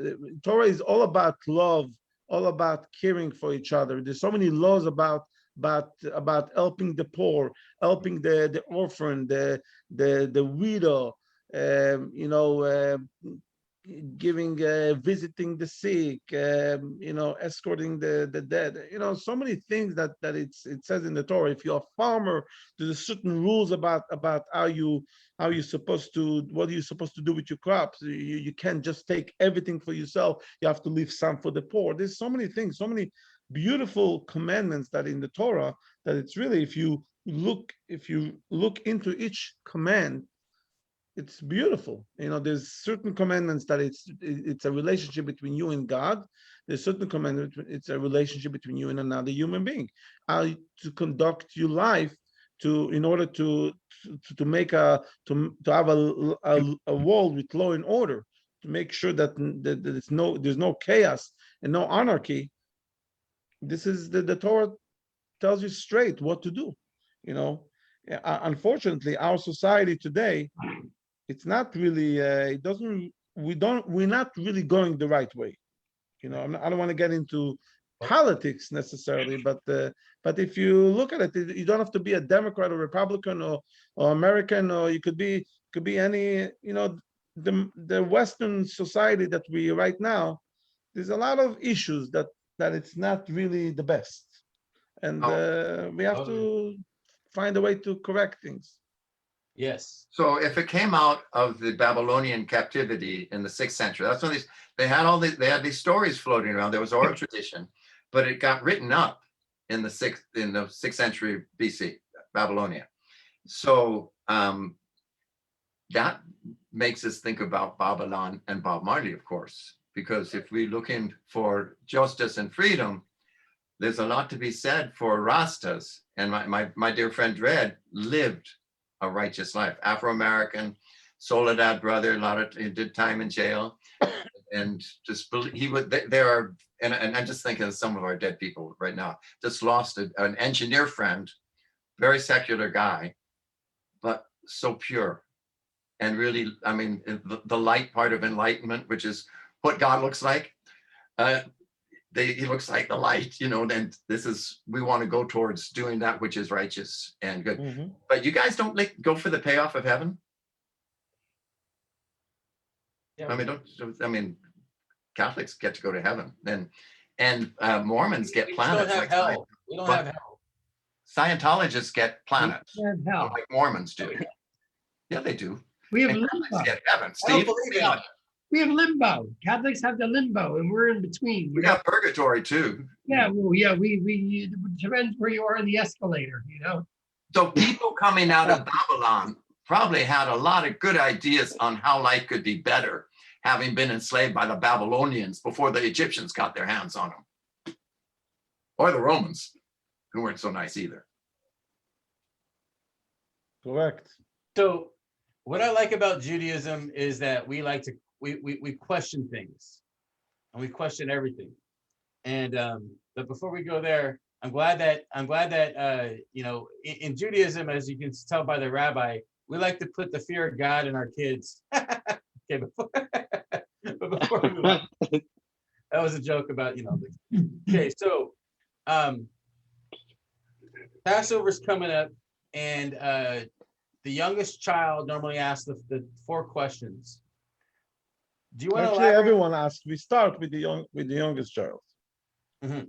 Torah is all about love, all about caring for each other. There's so many laws about helping the poor, helping the orphan, the widow, you know, giving visiting the sick, you know, escorting the dead, you know, so many things that it says in the Torah. If you're a farmer, there's certain rules about how you're supposed to, what are you supposed to do with your crops. You can't just take everything for yourself. You have to leave some for the poor. There's so many things, so many beautiful commandments that in the Torah, that it's really, if you look into each command, it's beautiful. You know, there's certain commandments that it's a relationship between you and God. There's certain commandments, it's a relationship between you and another human being. How to conduct your life in order to have a world with law and order, to make sure that there's no chaos and no anarchy. This is the Torah tells you straight what to do. You know, unfortunately, our society today, it's not really, we're not really going the right way. You know, I don't want to get into politics necessarily, but if you look at it, you don't have to be a Democrat or Republican or American, or you could be any, you know, the Western society that we right now, there's a lot of issues that it's not really the best. And we have to find a way to correct things. Yes. So if it came out of the Babylonian captivity in the 6th century, that's when they had these stories floating around. There was oral tradition, but it got written up in the 6th century BC, Babylonia. So that makes us think about Babylon and Bob Marley, of course, because if we're looking for justice and freedom, there's a lot to be said for Rastas. And my dear friend Dredd lived a righteous life. Afro-American, Soledad brother, he did time in jail, and just and I'm just thinking of some of our dead people right now. Just lost an engineer friend, very secular guy, but so pure, and really, I mean, the light part of enlightenment, which is what God looks like. He looks like the light, you know, and we want to go towards doing that which is righteous and good. Mm-hmm. But you guys don't go for the payoff of heaven? Yeah. I mean, Catholics get to go to heaven, and Mormons get planets. We don't have hell. We don't have hell. Scientologists get planets, We have hell. like Mormons do. Yeah, they do. We have And limbo. Catholics get heaven. I don't Steve, believe in it. We have limbo. Catholics have the limbo, and we're in between. we got purgatory too. Yeah, well, yeah, we it depends where you are in the escalator, you know. So people coming out of Babylon probably had a lot of good ideas on how life could be better, having been enslaved by the Babylonians before the Egyptians got their hands on them, or the Romans, who weren't so nice either. Correct. So what I like about Judaism is that we like to we question things, and we question everything. And but before we go there, I'm glad that you know, in Judaism, as you can tell by the rabbi, we like to put the fear of God in our kids. Okay, before we move on, that was a joke about, you know. Okay, so Passover's coming up, and the youngest child normally asks the 4 questions. Do you want to Actually, everyone asks. We start with the youngest child. Mm-hmm.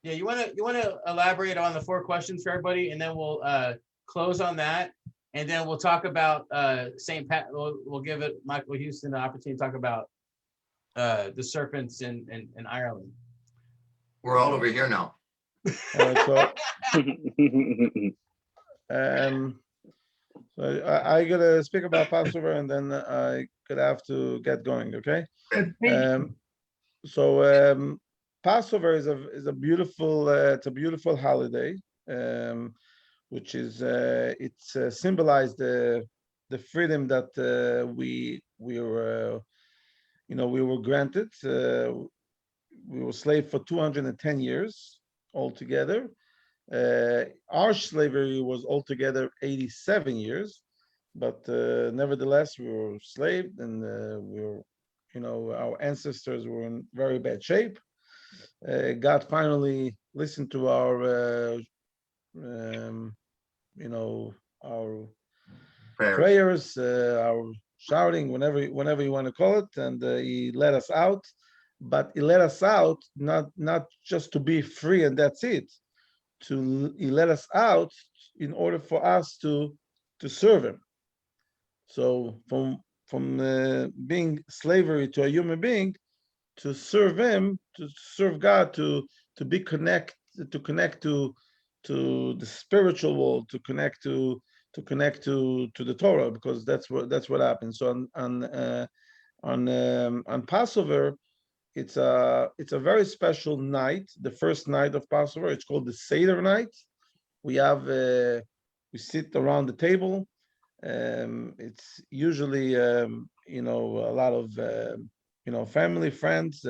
Yeah, you want to elaborate on the 4 questions for everybody, and then we'll close on that, And then we'll talk about St. Pat. We'll give it Michael Houston the opportunity to talk about the serpents in Ireland. We're all over here now. So I gotta speak about Passover, and then I could have to get going. Okay. Passover is a beautiful it's a beautiful holiday, which is it's symbolized the freedom that we were we were granted. We were slaves for 210 years altogether. Our slavery was altogether 87 years, but nevertheless we were enslaved, and we were, our ancestors were in very bad shape. God finally listened to our our prayers, our shouting, whenever you want to call it, and he let us out. But he let us out not just to be free and that's it. He let us out in order for us to serve him. So from being slavery to a human being, to serve him, to serve God, to connect to the spiritual world, to connect to the Torah, because that's what happens. So on Passover, it's a very special night, the first night of Passover. It's called the Seder night. We sit around the table. It's usually a lot of family, friends.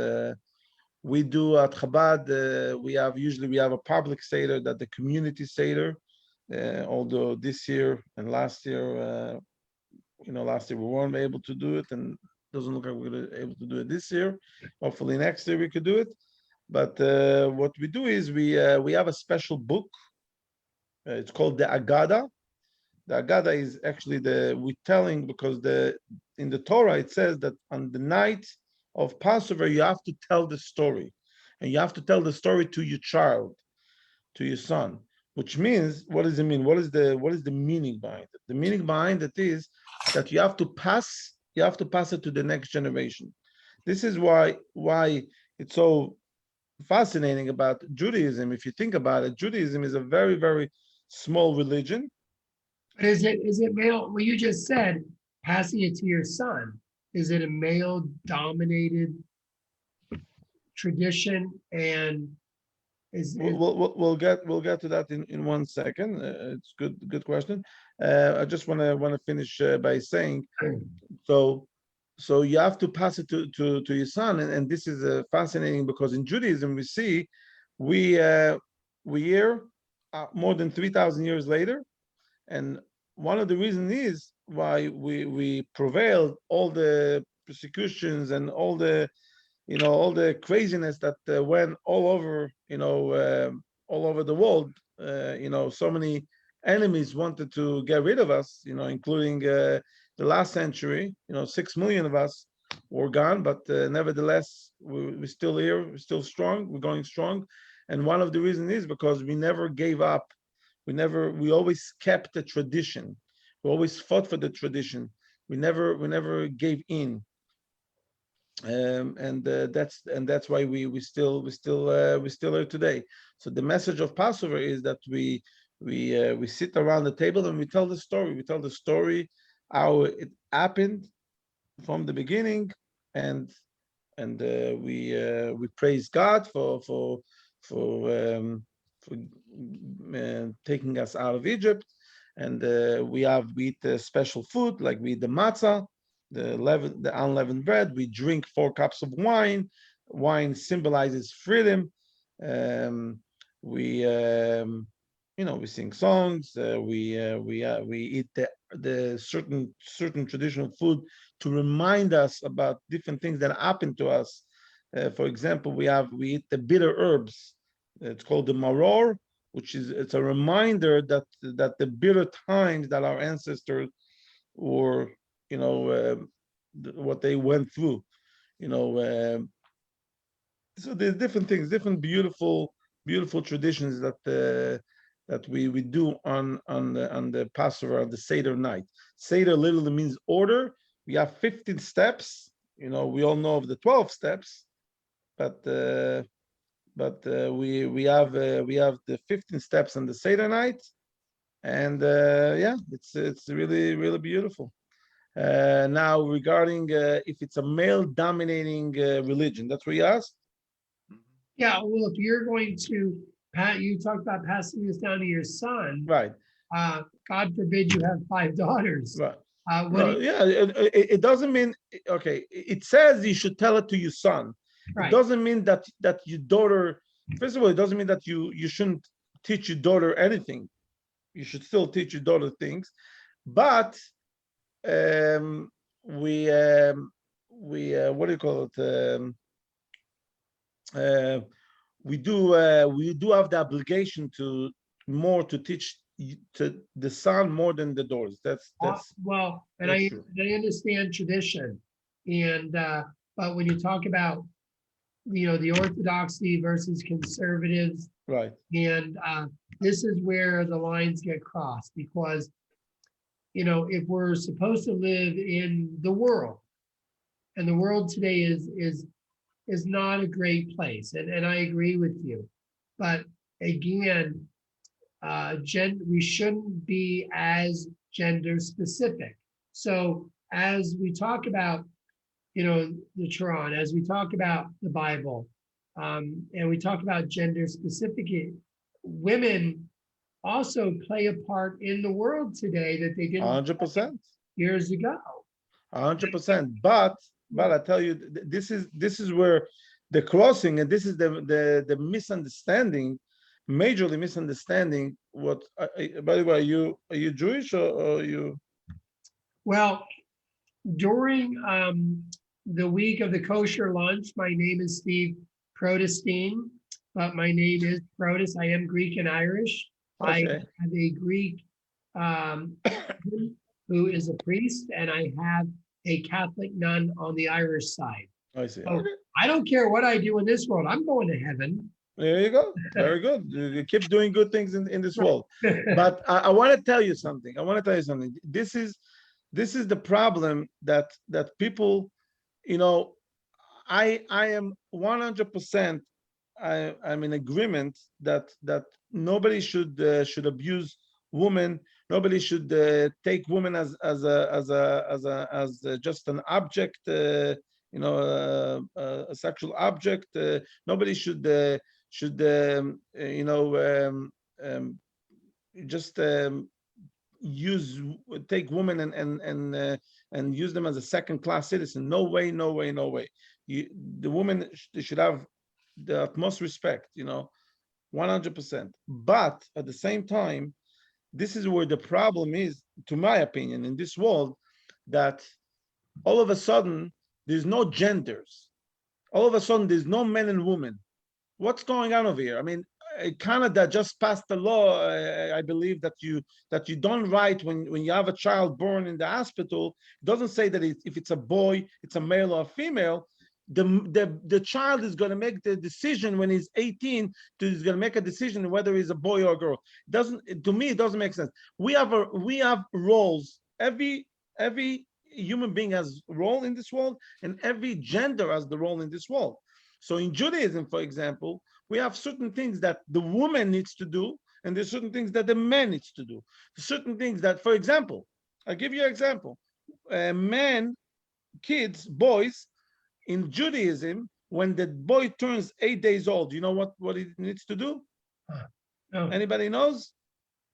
We do at Chabad. We have a public Seder, that the community Seder. Although this year and last year, last year we weren't able to do it, and doesn't look like we're going to be able to do it this year. Hopefully next year we could do it. But what we do is we have a special book. It's called the Agada. The Agada is actually we're telling, because in the Torah it says that on the night of Passover you have to tell the story, and you have to tell the story to your child, to your son. Which means, what does it mean? What is the meaning behind it? The meaning behind it is that you have to pass it to the next generation. This is why it's so fascinating about Judaism. If you think about it, Judaism is a very, very small religion. Is it male? Well, you just said passing it to your son. Is it a male dominated tradition? And we'll get to that in 1 second. It's good question. I just want to finish by saying, so you have to pass it to your son, and this is fascinating, because in Judaism we see we hear more than 3,000 years later, and one of the reasons is why we prevailed all the persecutions and all the craziness that went all over the world. So many enemies wanted to get rid of us, including the last century. 6 million of us were gone, but nevertheless we're still here, we're still strong, we're going strong. And one of the reasons is because we never gave up. We always kept the tradition. We always fought for the tradition. We never gave in. And that's why we still are today. So the message of Passover is that we sit around the table and we tell the story. We tell the story how it happened from the beginning, and we praise God for taking us out of Egypt, and we eat special food, like we eat the matzah, the unleavened bread. We drink 4 cups of wine. Wine symbolizes freedom. We sing songs. We eat the certain traditional food to remind us about different things that happened to us. For example, we eat the bitter herbs. It's called the maror, it's a reminder that the bitter times that our ancestors were, what they went through, so there's different things, different beautiful traditions that that we do on the Passover, on the Seder night. Seder literally means order. We have 15 steps. You know, we all know of the 12 steps, but we have the 15 steps on the Seder night, and yeah, it's really beautiful. Now regarding if it's a male dominating religion, that's what you asked. Yeah, well, if you're going to, Pat, you talked about passing this down to your son. Right. God forbid you have 5 daughters. Right. What No, do you, yeah, it doesn't mean, okay, it says you should tell it to your son. It right, doesn't mean that your daughter, first of all, it doesn't mean that you shouldn't teach your daughter anything. You should still teach your daughter things, but we what do you call it? We do have the obligation to teach to the son more than the daughters. That's well, and that's I true. understand tradition, and but when you talk about, you know, the orthodoxy versus conservatives, Right. and this is where the lines get crossed, because, you know, if we're supposed to live in the world, and the world today is not a great place, and I agree with you, but again, we shouldn't be as gender specific. So as we talk about, you know, the Quran, as we talk about the Bible, and we talk about gender specific, women also play a part in the world today that they didn't 100%. years ago. 100%. But I tell you, this is where the crossing, and this is the misunderstanding, majorly misunderstanding. What? By the way, are you Jewish or are you? Well, during the week of the kosher lunch, my name is Steve Protestine, but my name is Protus. I am Greek and Irish. I Okay. have a Greek who is a priest, and I have a Catholic nun on the Irish side. I see. So Okay. I don't care what I do in this world. I'm going to heaven. There you go. Very good. You keep doing good things in this world. But I want to tell you something. This is the problem that people, you know, I am 100%. I'm in agreement that nobody should abuse women. Nobody should take women as just an object, a sexual object. Nobody should just take women and use them as a second-class citizen. No way. The women should have the utmost respect, 100%. But at the same time, this is where the problem is, to my opinion, in this world, that all of a sudden there's no genders. All of a sudden there's no men and women. What's going on over here? I mean, Canada just passed a law, I believe, that you don't write when you have a child born in the hospital. It doesn't say that if it's a boy, it's a male or a female. The child is going to make the decision when he's 18. He's going to make a decision whether he's a boy or a girl. To me, it doesn't make sense. We have roles. Every human being has a role in this world, and every gender has the role in this world. So in Judaism, for example, we have certain things that the woman needs to do, and there's certain things that the man needs to do. Certain things that, for example, I'll give you an example. Men, kids, boys, in Judaism, when the boy turns 8 days old, you know what he needs to do? No. Anybody knows?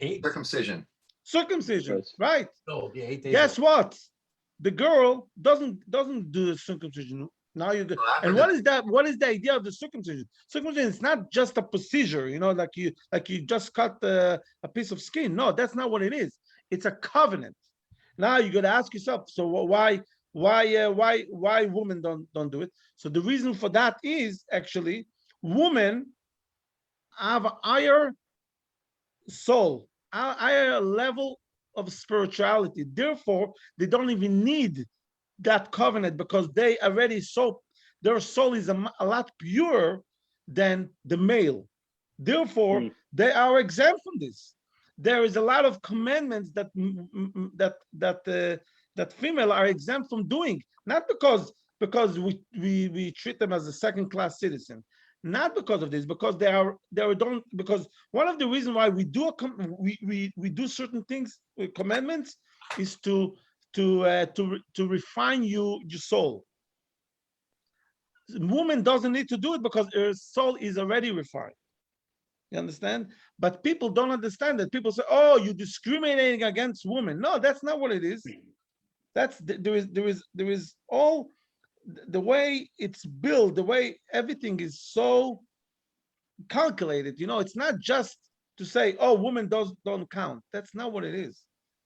Circumcision. Circumcision, Yes. right? Oh, yeah, 8 days. Guess what? The girl doesn't do the circumcision. Now you go. And what is that? What is the idea of the circumcision? Circumcision is not just a procedure, like you just cut a piece of skin. No, that's not what it is. It's a covenant. Now you got to ask yourself, so why women don't do it? So the reason for that is actually women have a higher soul, a higher level of spirituality. Therefore, they don't even need that covenant, because they already their soul is a lot purer than the male. Therefore, Hmm. they are exempt from this. There is a lot of commandments that that female are exempt from doing, not because we treat them as a second-class citizen, not because of this, because they don't, because one of the reasons why we do we do certain things with commandments is to refine your soul. Woman doesn't need to do it because her soul is already refined. You understand? But people don't understand that. People say, "Oh, you're discriminating against women." No, that's not what it is. That's there is all the way it's built, the way everything is so calculated. You know, it's not just to say, "Oh, women don't count." That's not what it is.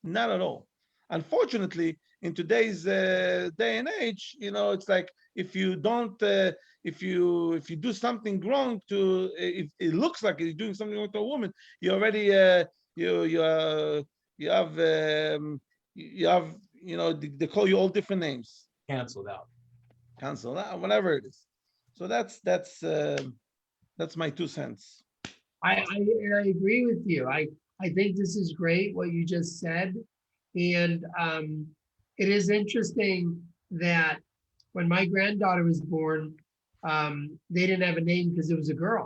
Not at all. Unfortunately, in today's day and age, you know, it's like if you don't, if you do something wrong to, if it looks like you're doing something wrong to a woman, you already you have you know they call you all different names, Canceled out. cancel, whatever it is. So that's my 2 cents. I agree with you. I think this is great what you just said. And it is interesting that when my granddaughter was born, they didn't have a name because it was a girl.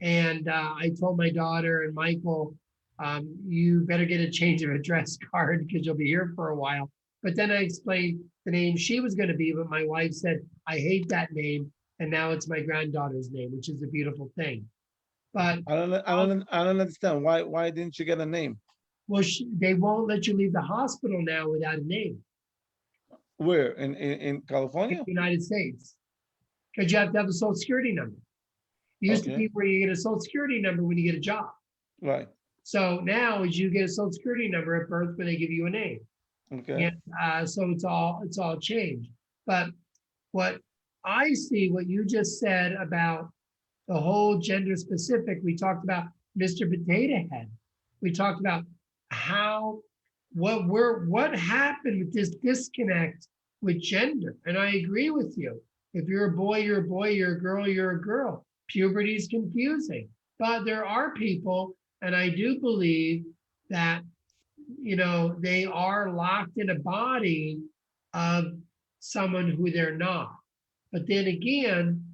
And I told my daughter and Michael, you better get a change of address card because you'll be here for a while. But then I explained the name she was going to be, but my wife said, I hate that name. And now it's my granddaughter's name, which is a beautiful thing. But I don't understand why didn't you get a name? well, they won't let you leave the hospital now without a name Where in in California? the United States. Because you have to have a social security number. It used to Okay. be where you get a social security number when you get a job. Right. So now is you get a social security number at birth when they give you a name. Okay. And so it's all changed. But what I see, what you just said about the whole gender specific, we talked about Mr. Potato Head. We talked about what happened with this disconnect with gender. And I agree with you. If you're a boy, you're a boy, you're a girl, you're a girl. Puberty is confusing. But there are people, and I do believe that, you know, they are locked in a body of someone who they're not. But then again,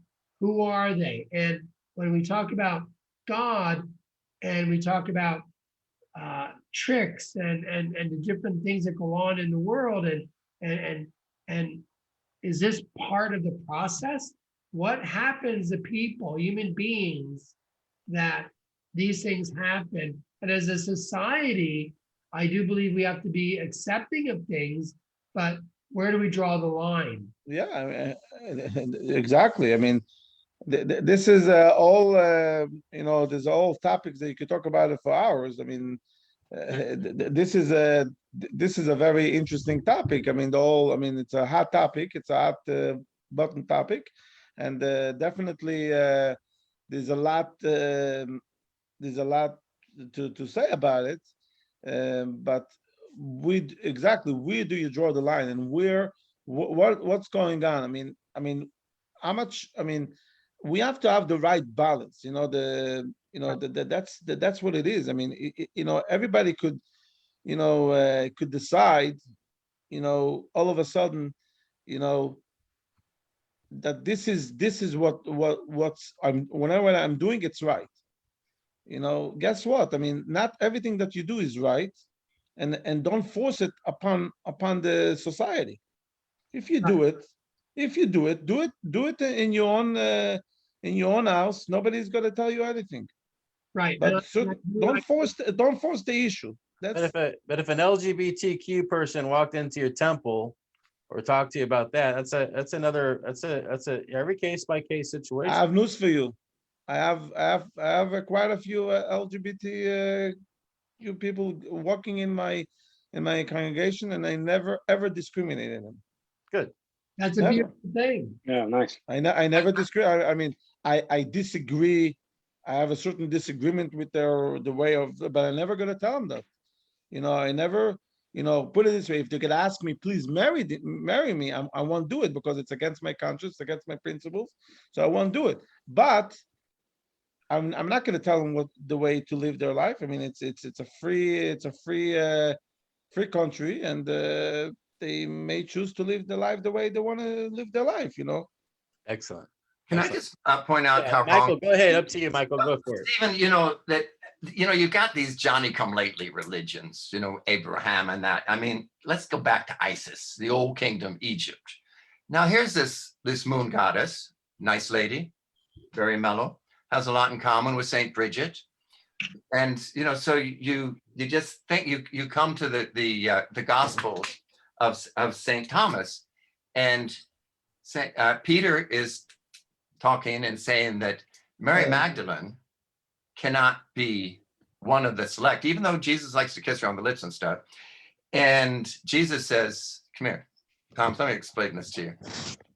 who are they? And when we talk about God and we talk about tricks and the different things that go on in the world, and is this part of the process? What happens to people, human beings, that these things happen? And as a society, I do believe we have to be accepting of things, but where do we draw the line? Yeah, exactly. I mean, this is all you know. There's all topics that you could talk about it for hours. I mean, this is a very interesting topic. I mean, I mean, it's a hot topic. It's a hot button topic, and definitely there's a lot to say about it. But where do you draw the line, and what's going on? I mean, how much? I mean, we have to have the right balance. You know, that's what it is. I mean, you know, everybody could, you know, could decide, you know, all of a sudden, you know, that this is what's whenever I'm doing it's right. You know, guess what? I mean, not everything that you do is right, and don't force it upon the society. If you do it, do it in your own house. Nobody's gonna tell you anything. Right. But don't force the issue. But That's if an LGBTQ person walked into your temple or talked to you about that, that's a every case by case I situation. have news for you. I have quite a few LGBT you people walking in my congregation, and I never ever discriminated them. Good. That's a Never. beautiful thing. Yeah, nice. I never discriminate. I mean, I disagree. I have a certain disagreement with the way of, but I'm never gonna tell them that. You know, I never. You know, put it this way: if they could ask me, please marry me, I won't do it because it's against my conscience, against my principles. So I won't do it. But I'm not going to tell them what the way to live their life. I mean, it's a free country, and they may choose to live their life the way they want to live their life. Excellent. Can I Excellent. just point out Yeah, how Michael, wrong? go ahead. Up to you, Michael. Go for it. Stephen, that you've got these Johnny come lately religions, Abraham and that. I mean, let's go back to Isis, the old kingdom, Egypt. Now here's this moon goddess, nice lady, very mellow, has a lot in common with Saint Bridget. And so you just think you come to the Gospels of Saint Thomas, and Peter is talking and saying that Mary Magdalene cannot be one of the select, even though Jesus likes to kiss her on the lips and stuff. And Jesus says, come here, Tom, let me explain this to you,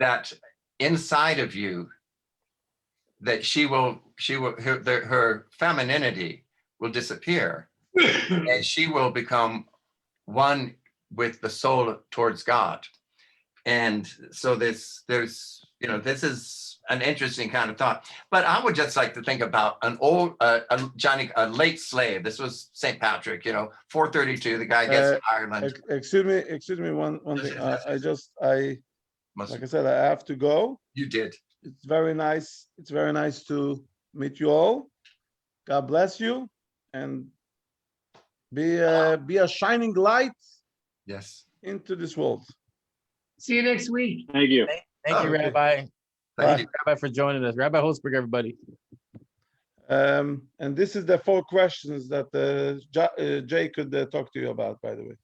that inside of you, that her femininity will disappear and she will become one with the soul towards God. And so there's this is an interesting kind of thought. But I would just like to think about an old a late slave. This was St. Patrick, 432. The guy gets to Ireland. Excuse me, one thing. Like I said, I have to go. You did. It's very nice. It's very nice to meet you all. God bless you, and be a shining light. Yes. Into this world. See you next week. Thank you. Thank you, okay. Rabbi. Thank you. Rabbi, for joining us. Rabbi Holzberg, everybody. And this is the 4 questions that Jay could talk to you about, by the way.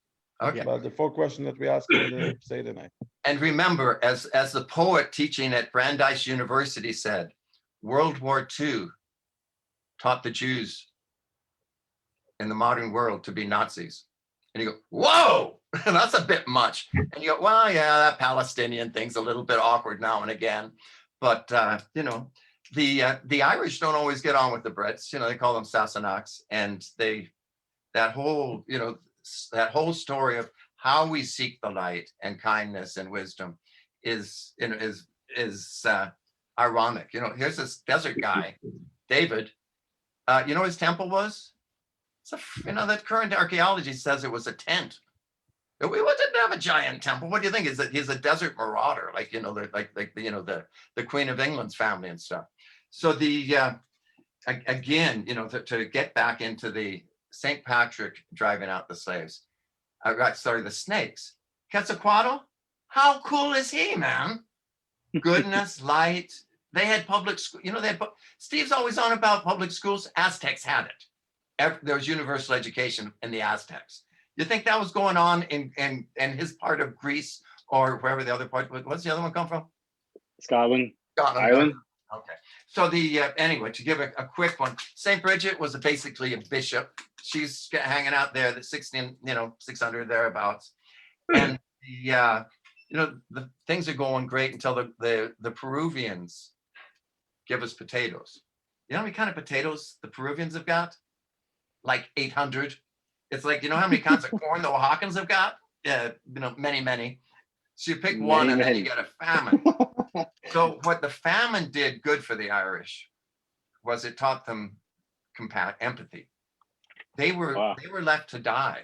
Okay. About the 4 questions that we asked in the Seder night. And remember, as the poet teaching at Brandeis University said, World War II taught the Jews in the modern world to be Nazis. And you go, whoa, that's a bit much. And you go, well, yeah, that Palestinian thing's a little bit awkward now and again. But, the Irish don't always get on with the Brits. They call them Sassenachs. And that whole story of how we seek the light and kindness and wisdom is ironic. Here's this desert guy, David. His temple was? That current archaeology says it was a tent. We didn't have a giant temple. What do you think? Is that he's a desert marauder, like the Queen of England's family and stuff. So again, to get back into the St. Patrick driving out the slaves. The snakes. Quetzalcoatl, how cool is he, man? Goodness, light. They had public school. Steve's always on about public schools. Aztecs had it. There was universal education in the Aztecs. You think that was going on in his part of Greece or wherever the other part? What's the other one come from? Scotland. Ireland. Okay. So anyway, to give a quick one, St. Bridget was basically a bishop. She's hanging out there, the 600 thereabouts, and the things are going great until the Peruvians give us potatoes. You know how many kind of potatoes the Peruvians have got? Like 800. It's like, how many kinds of corn the Oaxacans have got? Yeah, many, many. So you pick one and then you get a famine. So what the famine did good for the Irish was it taught them empathy. They were left to die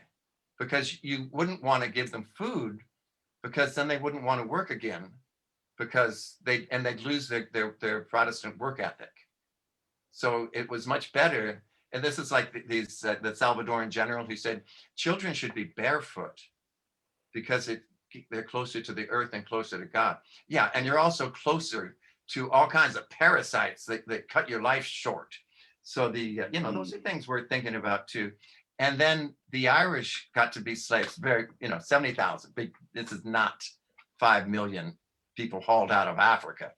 because you wouldn't want to give them food because then they wouldn't want to work again because they'd lose their Protestant work ethic. So it was much better. And this is like the Salvadoran general who said, children should be barefoot because they're closer to the earth and closer to God. Yeah, and you're also closer to all kinds of parasites that cut your life short. So those are things we're thinking about too. And then the Irish got to be slaves, 70,000. This is not 5 million people hauled out of Africa.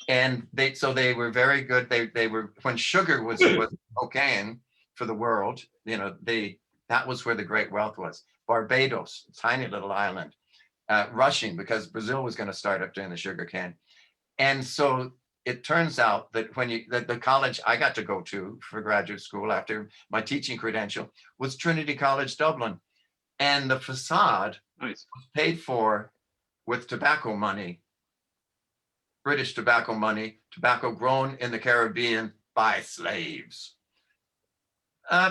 And they were very good. They were, when sugar was cocaine for the world, that was where the great wealth was. Barbados, tiny little island, rushing because Brazil was going to start up doing the sugar cane. And so it turns out that the college I got to go to for graduate school after my teaching credential was Trinity College Dublin. And the facade was paid for with tobacco money, British tobacco money, tobacco grown in the Caribbean buy slaves.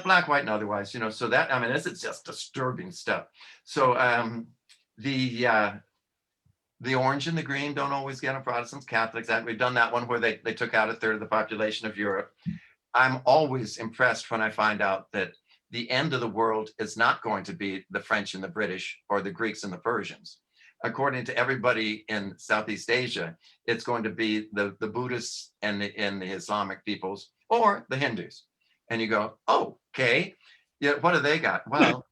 Black, white, and otherwise, so that, I mean, this is just disturbing stuff. So the orange and the green don't always get on Protestants, Catholics. We've done that one where they took out a third of the population of Europe. I'm always impressed when I find out that the end of the world is not going to be the French and the British or the Greeks and the Persians. According to everybody in Southeast Asia, it's going to be the Buddhists and the Islamic peoples or the Hindus. And you go, oh, okay, yeah, what do they got? Well,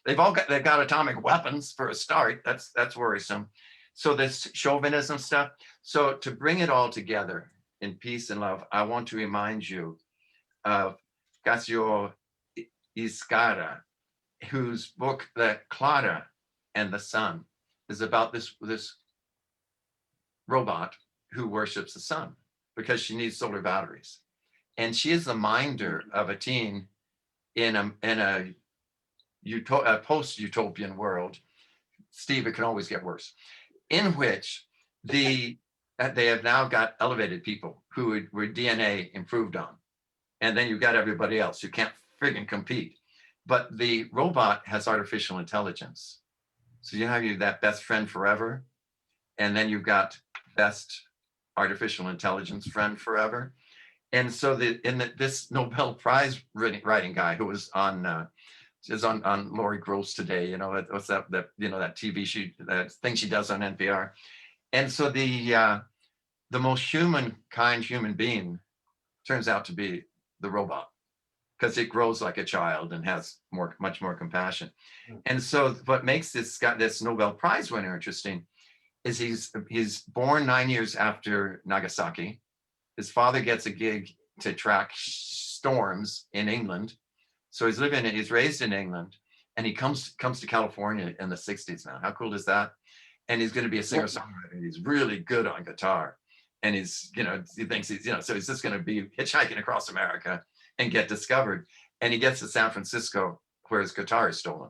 they've got atomic weapons for a start. That's worrisome. So this chauvinism stuff. So to bring it all together in peace and love, I want to remind you of Casio Iscara, whose book, The Clara and the Sun, is about this robot who worships the sun because she needs solar batteries. And she is the minder of a teen in a post-utopian world. Steve, it can always get worse, in which they have now got elevated people who were DNA improved on. And then you've got everybody else. You can't friggin' compete. But the robot has artificial intelligence. So you have that best friend forever. And then you've got best artificial intelligence friend forever. And so this Nobel Prize writing guy who was on Lori Gross today, what's that TV that thing she does on NPR. And so the most human being turns out to be the robot, because it grows like a child and has much more compassion. And so what makes this Nobel Prize winner interesting is he's born 9 years after Nagasaki. His father gets a gig to track storms in England. So he's raised in England, and he comes to California in the 60s now. How cool is that? And he's going to be a singer-songwriter. He's really good on guitar. And he thinks so he's just going to be hitchhiking across America and get discovered. And he gets to San Francisco where his guitar is stolen.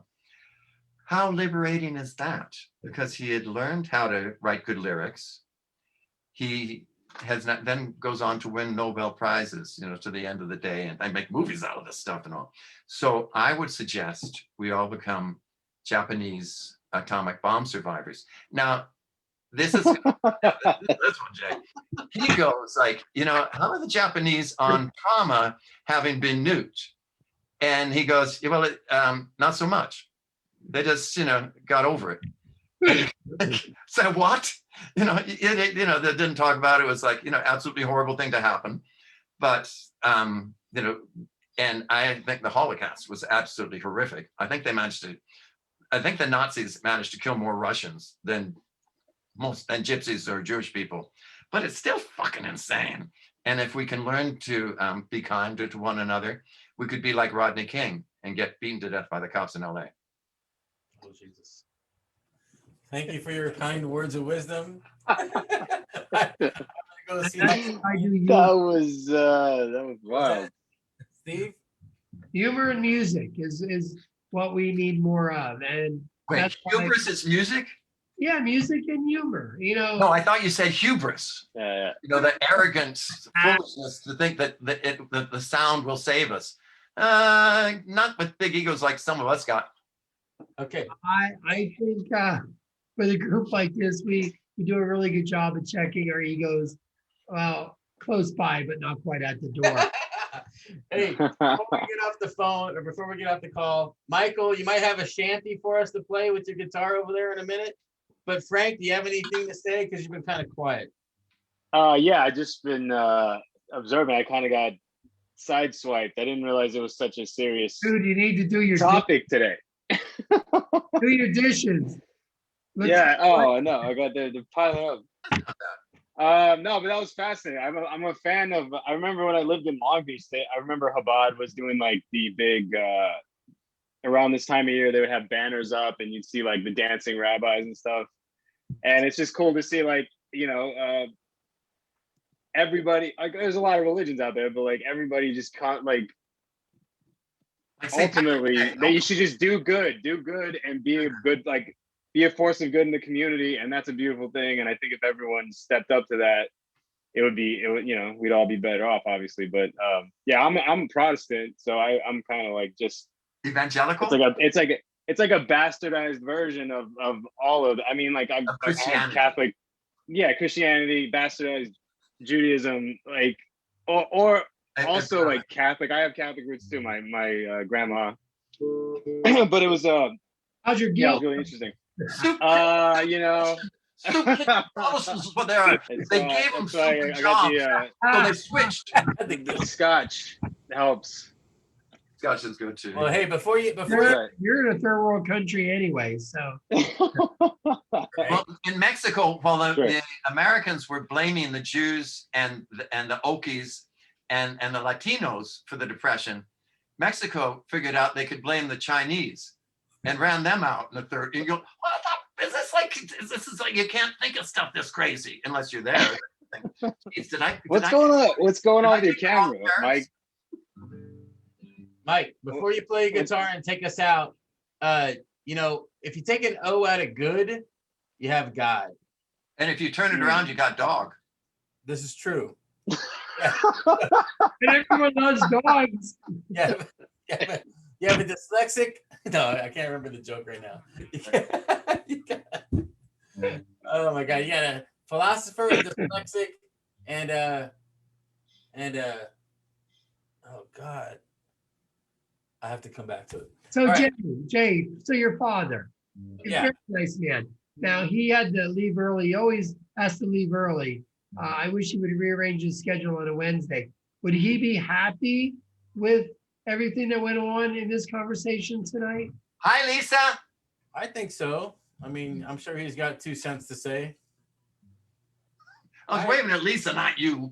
How liberating is that? Because he had learned how to write good lyrics. He then goes on to win Nobel Prizes, to the end of the day, and I make movies out of this stuff and all. So I would suggest we all become Japanese atomic bomb survivors. Now, this is this one, Jay. He goes like, how are the Japanese on trauma having been nuked? And he goes, well, not so much. They just, got over it. So what? They didn't talk about it. It was like, absolutely horrible thing to happen. But, and I think the Holocaust was absolutely horrific. I think the Nazis managed to kill more Russians than gypsies or Jewish people, but it's still fucking insane. And if we can learn to be kind to one another, we could be like Rodney King and get beaten to death by the cops in LA. Oh, Jesus. Thank you for your kind words of wisdom. Go see That was wild. Steve? Humor and music is what we need more of. And Wait, that's why- hubris is music? Yeah, music and humor. No, I thought you said hubris. Yeah. The arrogance, foolishness to think that the sound will save us. Not with big egos like some of us got. Okay. I think with a group like this, we do a really good job of checking our egos, well, close by, but not quite at the door. Hey, before we get off the phone, or before we get off the call, Michael, you might have a shanty for us to play with your guitar over there in a minute. But Frank, do you have anything to say? Because you've been kind of quiet. Yeah, I just been observing. I kind of got sideswiped. I didn't realize it was such a serious Dude, you need to do your topic today. do your dishes. Yeah. Oh no, I got the piling up. No, but that was fascinating. I'm a fan of. I remember when I lived in Long Beach. I remember Chabad was doing like the big. Around this time of year, they would have banners up, and you'd see like the dancing rabbis and stuff. And it's just cool to see, like, everybody. Like, there's a lot of religions out there, but like everybody just can't ultimately that you should just do good, and be a good, like, be a force of good in the community, and that's a beautiful thing. And I think if everyone stepped up to that, we'd all be better off, obviously. But yeah, I'm Protestant, so I'm kind of like just Evangelical? It's like a bastardized version of all of. I mean, like I have Catholic, yeah, Christianity, bastardized Judaism, like or also like Catholic. I have Catholic roots too. My grandma, but it was How's your yeah, it was guilt? really interesting. Stupid Protestants is what they are. They gave them stupid jobs, so they switched. The Scotch helps. Scotch is good too. Well, hey, before You're in a third world country anyway, so. Well, in Mexico, while the Americans were blaming the Jews and the Okies and the Latinos for the Depression, Mexico figured out they could blame the Chinese and ran them out in the third. And you go, well, this is like you can't think of stuff this crazy unless you're there. Jeez, What's going on? What's going on with your camera, Mike? Mike, before you play guitar and take us out, you know, if you take an O out of good, you have God. And if you turn it around, you got dog. This is true. And everyone loves dogs. Yeah, you have a dyslexic. No, I can't remember the joke right now. Oh my God, you got a philosopher, a dyslexic, and oh God, I have to come back to it. So All right. Jay, so your father, he's a very nice man. Now he had to leave early. He always has to leave early. I wish he would rearrange his schedule on a Wednesday. Would he be happy with everything that went on in this conversation tonight? Hi, Lisa. I think so. I mean, I'm sure he's got 2 cents to say. I was waving at Lisa, not you.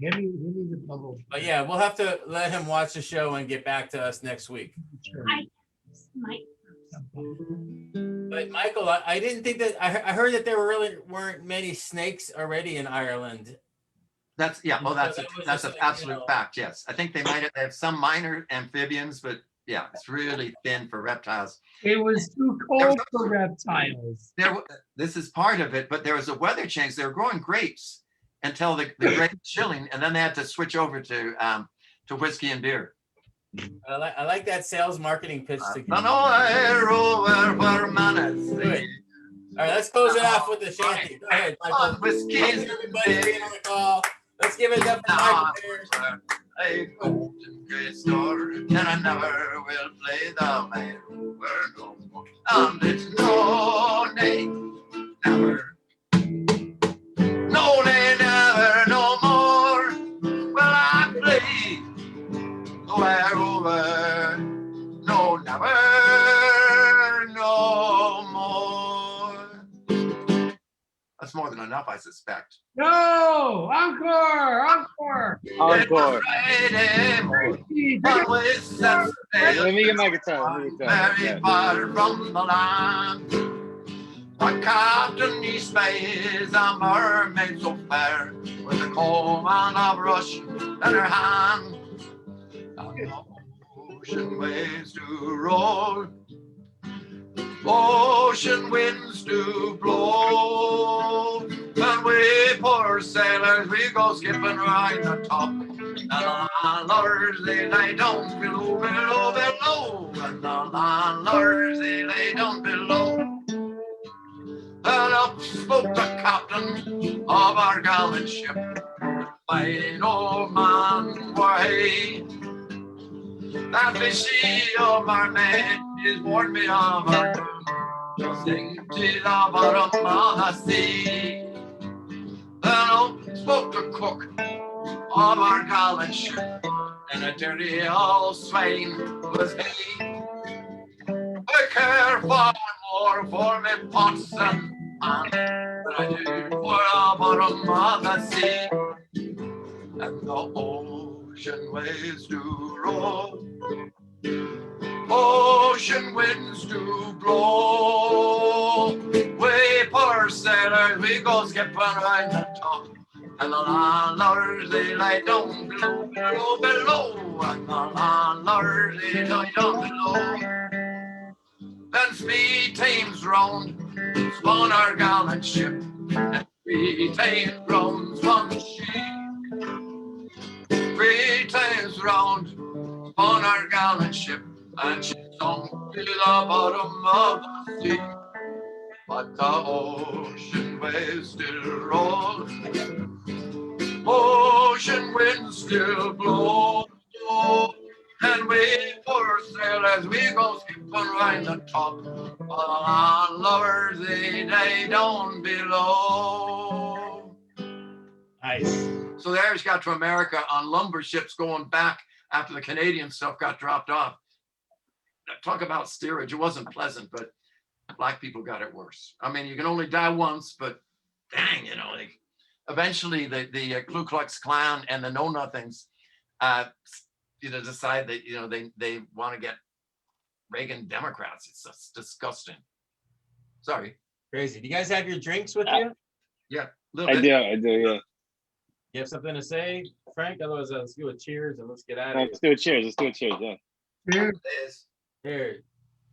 Give me the bubble. But yeah, we'll have to let him watch the show and get back to us next week. Sure. But Michael, I didn't think that I heard that there weren't many snakes already in Ireland. That's well, that's an absolute know. fact. Yes, I think they have some minor amphibians, but yeah, it's really thin for reptiles. It was too cold for reptiles. This is part of it, but there was a weather change. They were growing grapes until the grapes chilling, and then they had to switch over to whiskey and beer. I like that sales marketing pitch. Do it. All right, let's close it off with the shanty. Go ahead, Michael. Whiskey Thanks everybody for being on the call. Let's give it up for Michael here. A golden gray star, and I never will play the man where no more. And it's no name, never. No name, never, no more. Well, I play nowhere over. No, never, no more. That's more than enough, I suspect. No, encore. Let me get my guitar. Very far from the land. A captain he spies a mermaid so fair, with a comb and a brush in her hand. And the ocean waves do roll, ocean winds do blow, and we poor sailors, we go skipping right the top. And the landlords, they lay down below, below, below. And the landlords, they lay down below. And up spoke the captain of our gallant ship, fine old man way. That fishy of our mate is warned me of our doom, sink to the bottom of the sea. And up spoke the cook of our gallant ship, and a dirty old swine was he. I care far more for me pots and pans than I do for the bottom of the sea. And the ocean waves do roll, ocean winds do blow. We poor sailors, we go skipping right the top. And the landlords, they lie down below, below, below. And the landlords, they lie down below. Then speed teams round, spun our gallant ship, and 3 times round one sheet, 3 times round on our gallant ship, and she sunk to the bottom of the sea. But the ocean waves still roll, ocean winds still blow, and we pour sail as we go skipping round the top. All lovers they die down below. Nice. So the Irish got to America on lumber ships going back after the Canadian stuff got dropped off. Talk about steerage. It wasn't pleasant, but black people got it worse. I mean, you can only die once, but dang, like eventually the Ku Klux Klan and the Know Nothings, decide that, they want to get Reagan Democrats. It's just disgusting. Sorry. Crazy. Do you guys have your drinks with you? Yeah, a little bit. I do, yeah. You have something to say, Frank? Otherwise, let's do a cheers and let's get out of Let's do a cheers. Yeah. here. Cheers.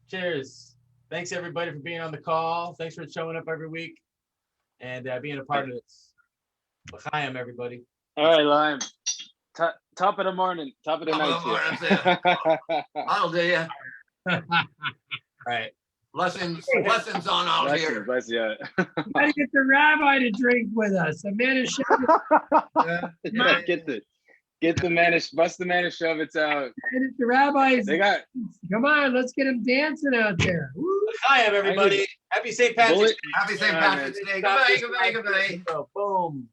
Cheers. Thanks everybody for being on the call. Thanks for showing up every week and being a part of this. L'chaim, everybody. All right, Lime. Top of the morning, top of the night. I'll do you. All right. Blessings on out here. Bless you. Gotta get the rabbi to drink with us. A man is Get the Manish, bust the Manishovitz out. the rabbis. They got. Come on, let's get him dancing out there. Woo. L'chaim, everybody. Happy St. Patrick's Day. Happy St. Patrick's Day. Goodbye. Boom.